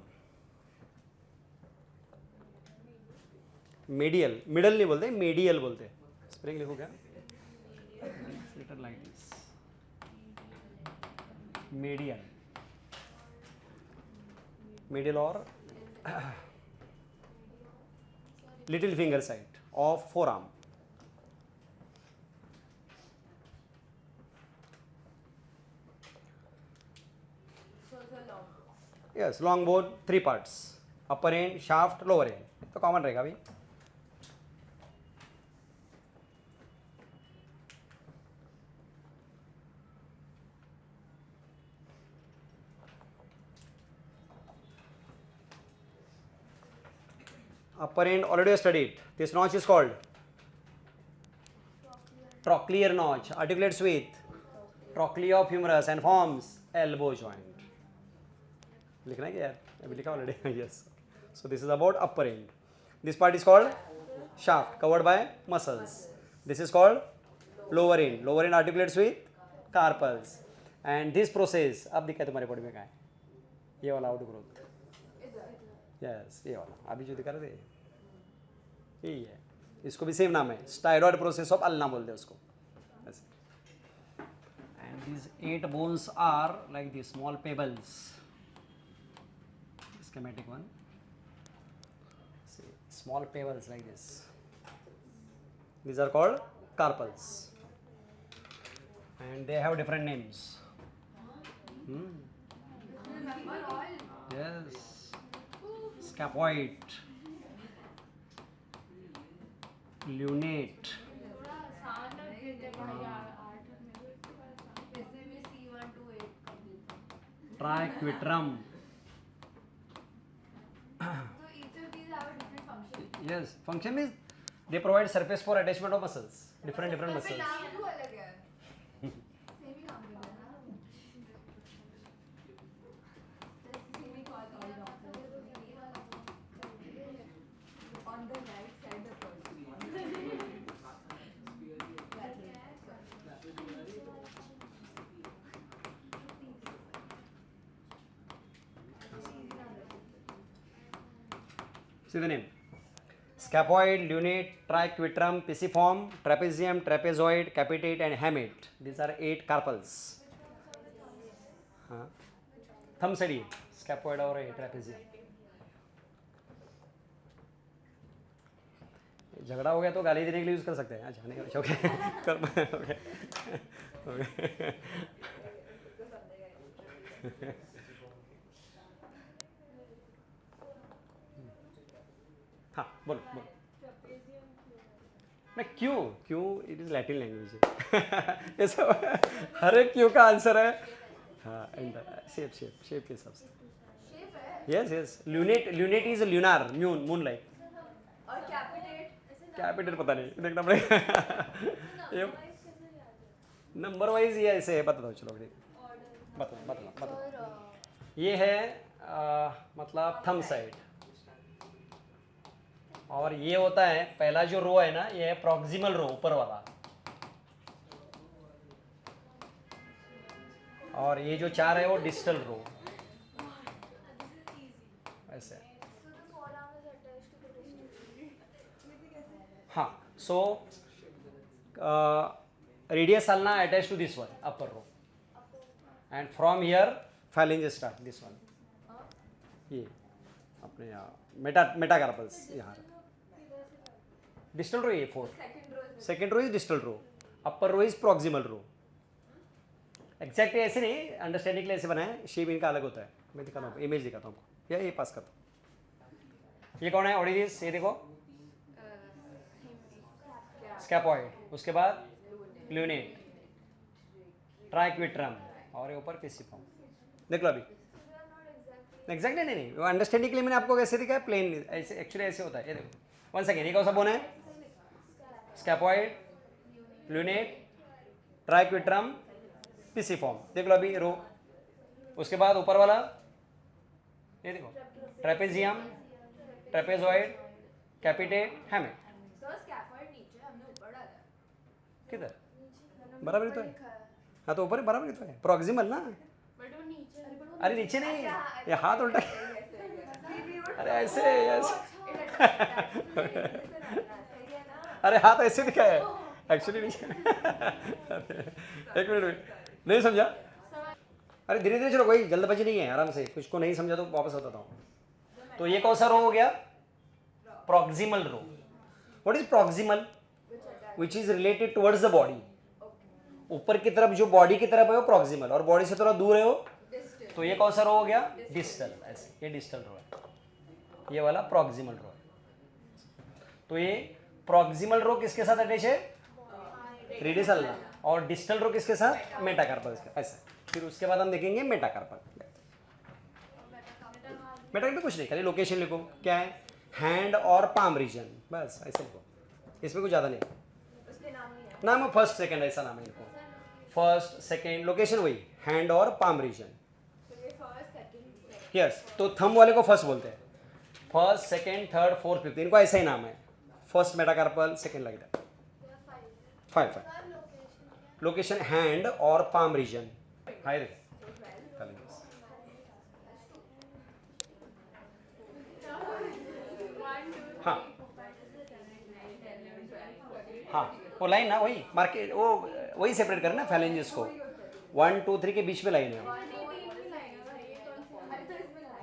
medial middle नहीं बोलते medial बोलते. स्पेलिंग लिखो क्या? Letter like this. medial middle or little finger side of forearm. Yes, long bone, three parts: upper end, shaft, lower end. तो common रहेगा अभी. Upper end already studied. This notch is called trochlear notch. Articulates with trochlea of humerus and forms elbow joint. लिखना है क्या यार? अभी लिखा already. Yes. So this is about upper end. This part is called shaft covered by muscles. This is called lower end. Lower end articulates with carpals. And this process अब दिखा है तुम्हारे बॉडी में कहाँ है? ये वाला आउट ग्रोथ. यस ये वाला अभी जो दिखा रहे थे यही है. इसको भी सेम नाम है स्टाइलॉइड प्रोसेस ऑफ अल्ना बोलते हैं उसको. And these 8 bones are like the small pebbles. Schematic one. See, small pebbles like this. These are called carpals, and they have different names. Yes, scapoid, lunate, triquetrum. So each of these have a different function. Yes, function is they provide surface for attachment of muscles. Different muscles. नाम क्यों अलग है? Same ही नाम है ना. See the name scaphoid, lunate, triquetrum, pisiform, trapezium, trapezoid, capitate and hamate. These are 8 carpals. हाँ थम सड़ी scaphoid और trapezium. झगड़ा हो गया तो गाली देने के लिए यूज़ कर सकते हैं. अच्छा नहीं ओके ओके हाँ बोलो बोलो. मैं क्यों इट इज़ लैटिन लैंग्वेज. ये सब हर एक क्यों का आंसर है. हाँ शेप के हिसाब से. Yes lunate is lunar moon like. और कैपिटेट पता नहीं देखना पड़ेगा. ये नंबर वाइज ये ऐसे है. बता दो चलो बता. ये है मतलब थंब साइड. और ये होता है पहला जो रो है ना, ये है प्रॉक्सिमल रो ऊपर वाला. और ये जो 4 है वो डिस्टल रो. ऐसे. हाँ so radius ulna attached to this one upper row and from here phalanges start this one. ये अपने यहाँ मेटाकार्पल्स यहाँ. डिस्टल रो ये 4. Second row is distal row. Upper row is proximal row. Exactly ऐसे नहीं, understanding के लिए ऐसे बनाए. शेप इनका अलग होता है. मैं दिखाता हूँ, इमेज दिखाता हूँ आपको. ये पास करता हूँ. ये कौन है ऑडिडिस? ये देखो स्कैपॉइड. उसके बाद ल्यूनेट, ट्राइक्विट्रम और ये ऊपर पिसिफॉर्म. देख लो अभी एग्जैक्टली नहीं वो अंडरस्टैंडिंग के लिए मैंने आपको कैसे दिखाया. प्लेन ऐसे एक्चुअली ऐसे होता है. ये देखो 1 सेकेंड. ये कौन सा बोन है? स्कैपॉइड, ल्यूनेट, ट्राइक्विट्रम, पिसिफॉर्म. देख लो अभी रो. उसके बाद ऊपर वाला ये देखो ट्रेपेजियम, ट्रेपेजॉइड, कैपिटेट, हैमेट. किधर? बराबर ही तो है. हाँ तो ऊपर बराबर ही तो है. प्रॉक्सिमल ना. अरे नीचे नहीं, ये हाथ उल्टा. अरे ऐसे अरे हाथ ऐसे दिखा है एक्चुअली नीचे. एक मिनट नहीं समझा. अरे धीरे धीरे चलो, कोई जल्दबाजी नहीं है, आराम से. कुछ को नहीं समझा तो वापस बताता हूँ. तो ये कौन सा रो हो गया? Proximal row. What is proximal? Which is related towards the body. ऊपर की तरफ जो बॉडी की तरफ है वो प्रॉक्सिमल, और बॉडी से थोड़ा दूर है वो. तो ये कौन सा रो हो गया? डिस्टल. ऐसे ये डिस्टल रो है. ये वाला प्रॉक्सिमल रो है. तो ये प्रॉक्सिमल रो किसके साथ अटैच है? Radius ulna. और डिस्टल रो किसके साथ? मेटाकार्पल. ऐसा. फिर उसके बाद हम देखेंगे मेटाकार्पल. मेटाकार्पल कुछ नहीं, खाली लोकेशन लिखो. क्या है? हैंड और पाम रीजन. बस ऐसे लिखो. इसमें कुछ ज़्यादा नहीं. नाम है फर्स्ट सेकेंड, ऐसा नाम है इनको. फर्स्ट सेकेंड लोकेशन वही हैंड और पाम रीजन. यस. तो थंब वाले को फर्स्ट बोलते हैं. First, second, third, fourth, fifth, इनको ऐसा ही नाम है. First metacarpal, second like that. 5 location hand और पाम रीजन. हाय रे हाँ हाँ वो लाइन ना वही मार्केट वो वही सेपरेट करना फैलेंजेस को. 1 2 3 के बीच में लाइन है.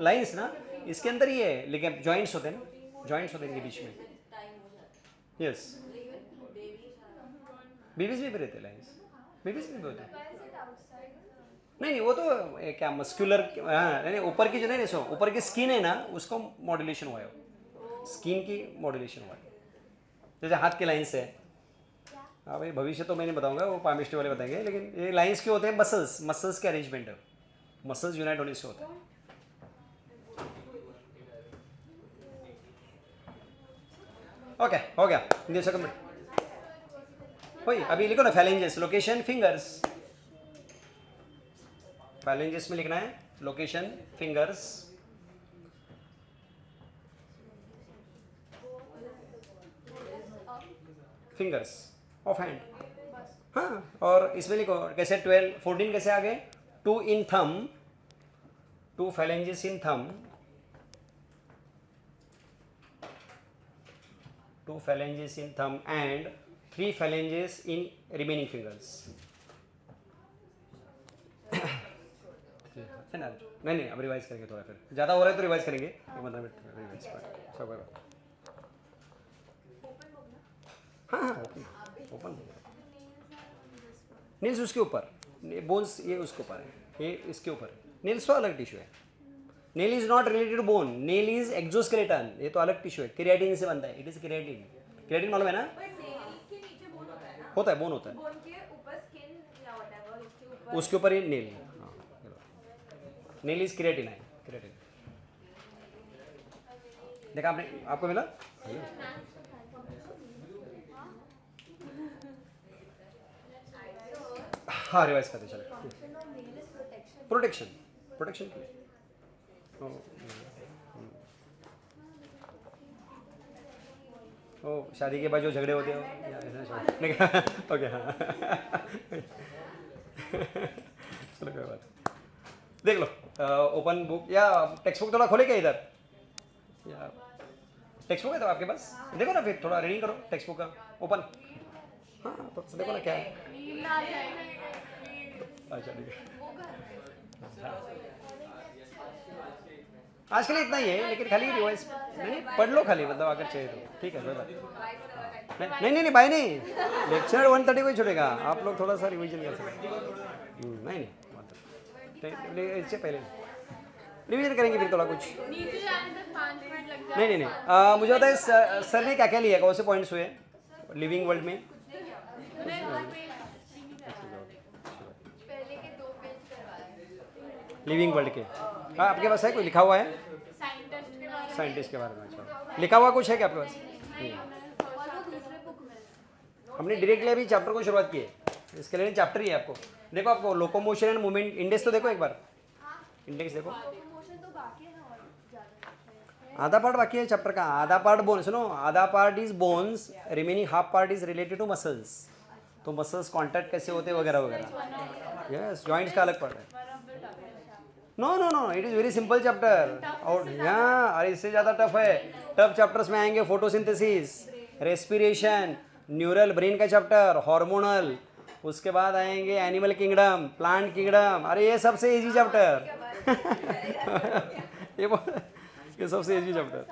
लाइंस ना इसके अंदर ही है, लेकिन जॉइंट्स होते हैं ना. जॉइंट्स होते हैं इनके बीच में. यस. बेबीज में भी रहते लाइंस. बेबीज में भी होते हैं. नहीं वो तो क्या मस्कुलर. हाँ नहीं ऊपर की जो नहीं सो ऊपर की स्किन है ना, उसको मॉड्यूलेशन हुआ है. स्किन की मॉड्यूलेशन हुआ है. जैसे हाथ के लाइंस है. हाँ भाई भविष्य तो मैं नहीं बताऊंगा, वो पामिस्ट्री वाले बताएंगे. लेकिन ये लाइंस क्यों होते हैं? मसल्स के अरेंजमेंट है. मसल्स यूनाइट होने से होता है. ओके हो गया. वही अभी लिखो ना फैलेंजेस. Location fingers. फैलेंजेस में लिखना है location fingers. Fingers of hand. हाँ और इसमें लिखो कैसे 12 14 कैसे आ गए? 2 इन thumb, 2 phalanges in thumb, 2 phalanges in thumb and 3 phalanges in remaining fingers. नहीं अब रिवाइज करेंगे थोड़ा, फिर ज़्यादा हो रहा है तो रिवाइज करेंगे 15 मिनट रिवाइज सब हाँ ओपन नील्स उसके ऊपर, बोन्स ये उसके ऊपर है, ये इसके ऊपर है। नील्स तो अलग टिश्यू है, nail is not related to bone, nail is exoskeleton, ये तो अलग टिश्यू है, केराटिन से बनता है, इट इज केराटिन। केराटिन मालूम है ना? होता है, बोन होता है, उसके ऊपर ही नेल है। नेल इज केराटिन है, केराटिन। देखा आपने, आपको मिला? हाँ रिवाइज करते चले। प्रोटेक्शन, प्रोटेक्शन के लिए। ओ शादी के बाद जो झगड़े होते हो ओके हाँ चलो कोई बात, देख लो ओपन बुक या टेक्स्ट बुक थोड़ा खोले क्या इधर, या टेक्स्ट बुक है तो आपके पास, देखो ना फिर थोड़ा रीडिंग करो टेक्स्ट बुक का ओपन। हाँ तो देखो ना क्या है। अच्छा ठीक है, आज के लिए इतना ही है, लेकिन खाली रिवाइज नहीं पढ़ लो खाली, मतलब अगर चाहिए तो ठीक है कोई बात नहीं भाई नहीं, लेक्चर 130 को ही छोड़ेगा, आप लोग थोड़ा सा रिवीजन कर सकते नहीं इससे पहले रिवीजन करेंगे फिर थोड़ा कुछ नहीं मुझे बताए सर ने क्या क्या लिया, कौन से पॉइंट्स हुए लिविंग वर्ल्ड में? लिविंग वर्ल्ड के हाँ आपके पास है कोई लिखा हुआ है? साइंटिस्ट के बारे में। अच्छा लिखा हुआ कुछ है क्या आपके पास? हमने डायरेक्टली अभी चैप्टर को शुरुआत की है, इसके लिए चैप्टर ही है आपको। देखो आपको लोकोमोशन एंड मूवमेंट इंडेक्स तो देखो एक बार, इंडेक्स देखो, आधा पार्ट बाकी है चैप्टर का, आधा पार्ट बोन, सुनो आधा part is bones, remaining half part is related to muscles, तो मसल्स कॉन्टैक्ट कैसे होते हैं वगैरह वगैरह। यस जॉइंट्स का अलग पार्ट है। No it is very simple chapter, और यहाँ अरे इससे ज़्यादा टफ है, टफ चैप्टर्स में आएंगे फोटोसिंथेसिस, रेस्पिरेशन, न्यूरल ब्रेन का चैप्टर, हार्मोनल, उसके बाद आएंगे एनिमल किंगडम, प्लांट किंगडम, अरे ये सबसे इजी चैप्टर ये सबसे इजी चैप्टर।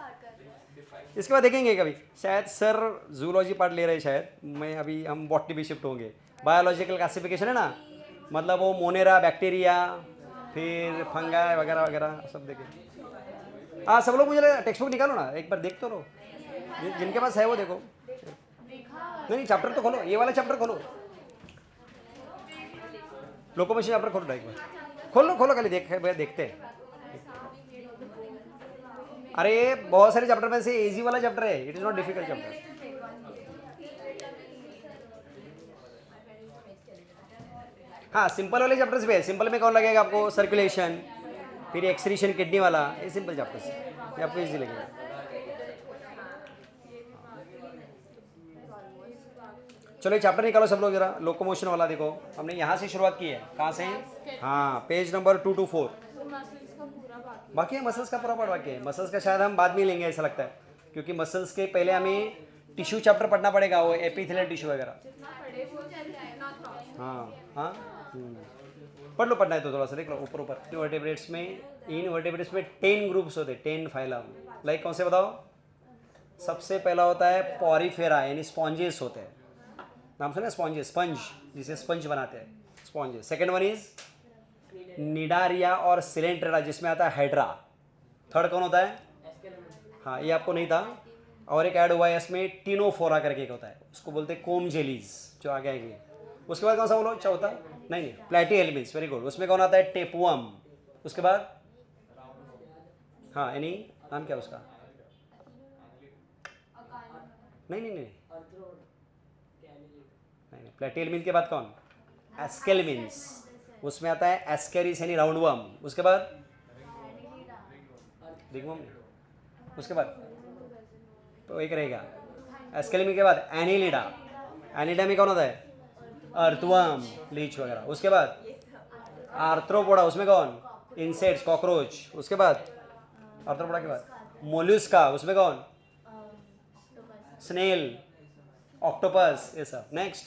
इसके बाद देखेंगे कभी शायद सर जूलॉजी पार्ट ले रहे शायद, मैं अभी हम बॉटनी भी शिफ्ट होंगे, बायोलॉजिकल क्लासिफिकेशन है ना, मतलब वो मोनेरा बैक्टीरिया फिर फंगाई वगैरह वगैरह सब देखें। हाँ सब लोग मुझे टेक्स्ट बुक निकालो ना एक बार, देख तो लो जिनके पास है वो देखो। नहीं चैप्टर तो खोलो, ये वाला चैप्टर खोलो, लोकोमोशन चैप्टर खोलो एक बार, खोलो खाली देखते हैं। अरे बहुत सारे चैप्टर में से इजी वाला चैप्टर है, it is not difficult chapter. हाँ सिंपल वाले चैप्टर्स भी है, सिंपल में कौन लगेगा आपको? सर्कुलेशन, फिर एक्सक्रीशन किडनी वाला, ये सिंपल चैप्टर्स ये आपको इजी लगेगा। चलो ये चैप्टर निकालो सब लोग जरा, लोकोमोशन वाला देखो, हमने यहाँ से शुरुआत की है, कहाँ से? हाँ पेज नंबर 2 to 4 बाकी है, मसल्स का पूरा पार्ट बाकी है। मसल्स का शायद हम बाद में लेंगे ऐसा लगता है, क्योंकि मसल्स के पहले हमें टिश्यू चैप्टर पढ़ना पड़ेगा, वो एपिथेलियल टिश्यू वगैरह। हाँ पढ़ लो, पढ़ना है तो थोड़ा सा देख लो ऊपर ऊपर। इनवर्टेब्रेट्स में 10 ग्रुप्स होते हैं, 10 फाइलम। लाइक कौन से बताओ? सबसे पहला होता है पॉरीफेरा, यानी स्पॉन्जेस होते हैं, नाम सुना स्पॉन्जेस, स्पंज जिसे स्पंज बनाते हैं, sponges. Second one is Cnidaria और सिलेंट्रेरा, जिसमें आता है हाइड्रा। थर्ड कौन होता है? हाँ ये आपको नहीं था, और एक ऐड हुआ है इसमें टीनोफोरा करके एक होता है, उसको बोलते हैं कोम जेलीज, जो आगे आएंगे। उसके बाद कौन सा बोलो चौथा? नहीं प्लेटी एलिमेंट्स, वेरी गुड। उसमें कौन आता है? टेपुअम। उसके बाद हाँ यानी नाम क्या उसका? नहीं प्लेटी एलिमेंट के बाद कौन? एस्केलमिन्स, उसमें आता है एस्केरिस यानी राउंडवर्म। उसके बाद रिंगवर्म, उसके बाद तो एक रहेगा एस्केलमिन के बाद एनिलिडा। एनिलिडा में कौन होता है? अर्थवर्म, लीच वगैरह। उसके बाद आर्थ्रोपोडा, उसमें कौन? Insects, cockroach. उसके बाद आर्थ्रोपोडा के बाद मोलस्का, उसमें कौन? स्नेल, ऑक्टोपस, ये सब. नेक्स्ट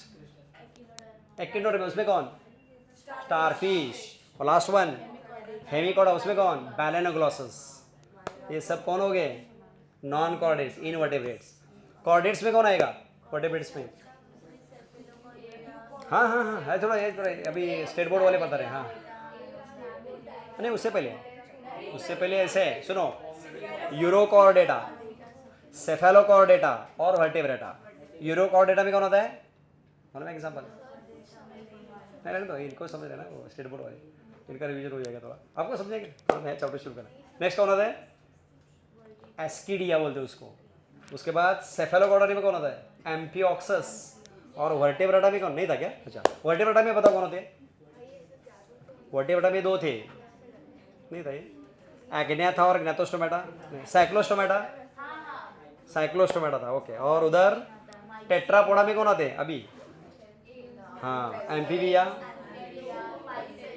एकिनोडर्मी, उसमें कौन? स्टारफिश. और लास्ट वन हेमिकॉर्डा, उसमें कौन? बैलेनोग्लॉसस. ये सब कौन हो गए? Non chordates, invertebrates. कॉर्डेट्स में कौन आएगा? वर्टेब्रेट्स में हाँ हाँ हाँ है, थोड़ा ये थोड़ा अभी स्टेट बोर्ड वाले बता रहे हैं. हाँ नहीं, उससे पहले ऐसे है, सुनो. यूरोकॉर्डेटा, सेफेलोकॉर्डेटा और वर्टेब्रेटा. यूरोकॉर्डेटा में कौन होता है? मतलब एग्जाम्पल नहीं लगे तो इनको समझ लेना, वो स्टेट बोर्ड वाले, इनका रिवीजन हो जाएगा थोड़ा, आपको समझेंगे. नया चैप्टर शुरू करना. नेक्स्ट कौन होता है? एस्किडिया बोलते हैं उसको. उसके बाद सेफेलोकॉर्डेटा में कौन होता है? एम्फिऑक्सस. और वर्टेब्रेटा में कौन नहीं था क्या? अच्छा, वर्टेब्रेटा में बताओ कौन होते हैं? वर्टेब्रेटा में दो थे, नहीं था ये? एग्निया था और ग्नेथोस्टोमेटा नहीं, साइक्लोस्टोमेटा था. ओके. और उधर टेट्रापोडा में कौन आते हैं अभी? हाँ, amphibia,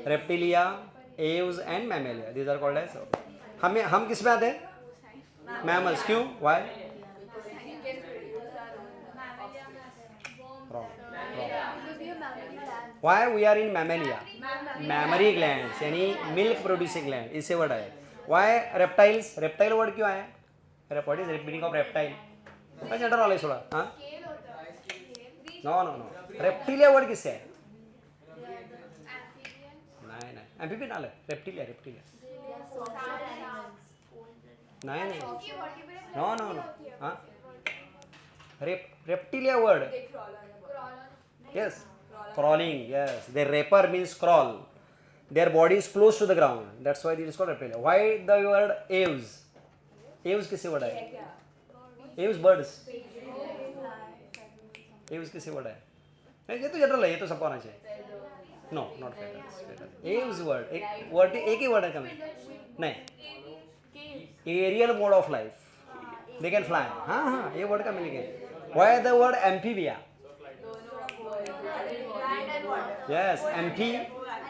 reptilia, aves and mammalia. These are called as. हम किस में आते हैं? मैमल्स. क्यों? Why? Why we are in mammalia? Mammary glands यानी milk producing gland, इससे वर्ड आया. Why reptiles? Reptile वर्ड क्यों आया? What is the meaning of reptile? General knowledge थोड़ा. हाँ, नो. रेप्टिलिया वर्ड किससे है? नहीं, एम्फीबियन नाल है. रेप्टिलिया नहीं. नो. हाँ, reptilia word. Yes, crawling. Yes, their raper means crawl. Their body is close to the ground. That's why it is called reptilia. Why the word aves? Aves किससे word है? Aves birds. Aves किससे word है? ये तो general है, ये तो सबको आना चाहिए. No, not feathers. Aves word, एक ही वर्ड है कमी. नहीं, aerial mode of life. They can fly. हाँ, ये वर्ड का मीनिंग है. Why the word amphibia? Yes, amphi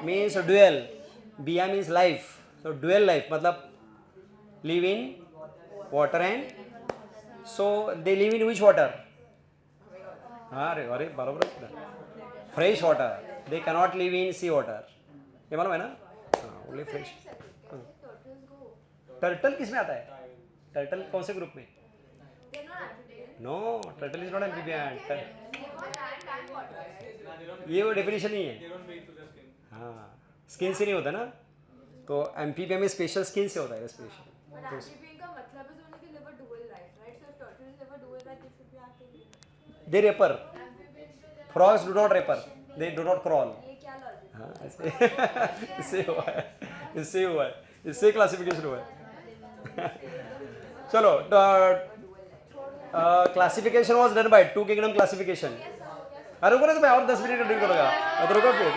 means dual, bia means life. So dual life मतलब live in water and so they live in which water? अरे बराबर है. Fresh water. They cannot live in sea water. ये मालूम है ना? हाँ, only fresh. Turtle किस में आता है? टर्टल कौन से ग्रुप में? No, turtle is not amphibian. ये वो डेफिनेशन नहीं है. हाँ, स्किन से नहीं होता ना, तो एम्फीबिया में स्पेशल स्किन से होता है. Special they rapper. Frogs do not rapper, they do not crawl. हाँ, इससे हुआ है, इससे क्लासिफिकेशन हुआ है. चलो, classification was done by two kingdom classification. अरे रुको ना, तो मैं और 10 मिनट कंटिन्यू करूँगा. तो रुको फिर.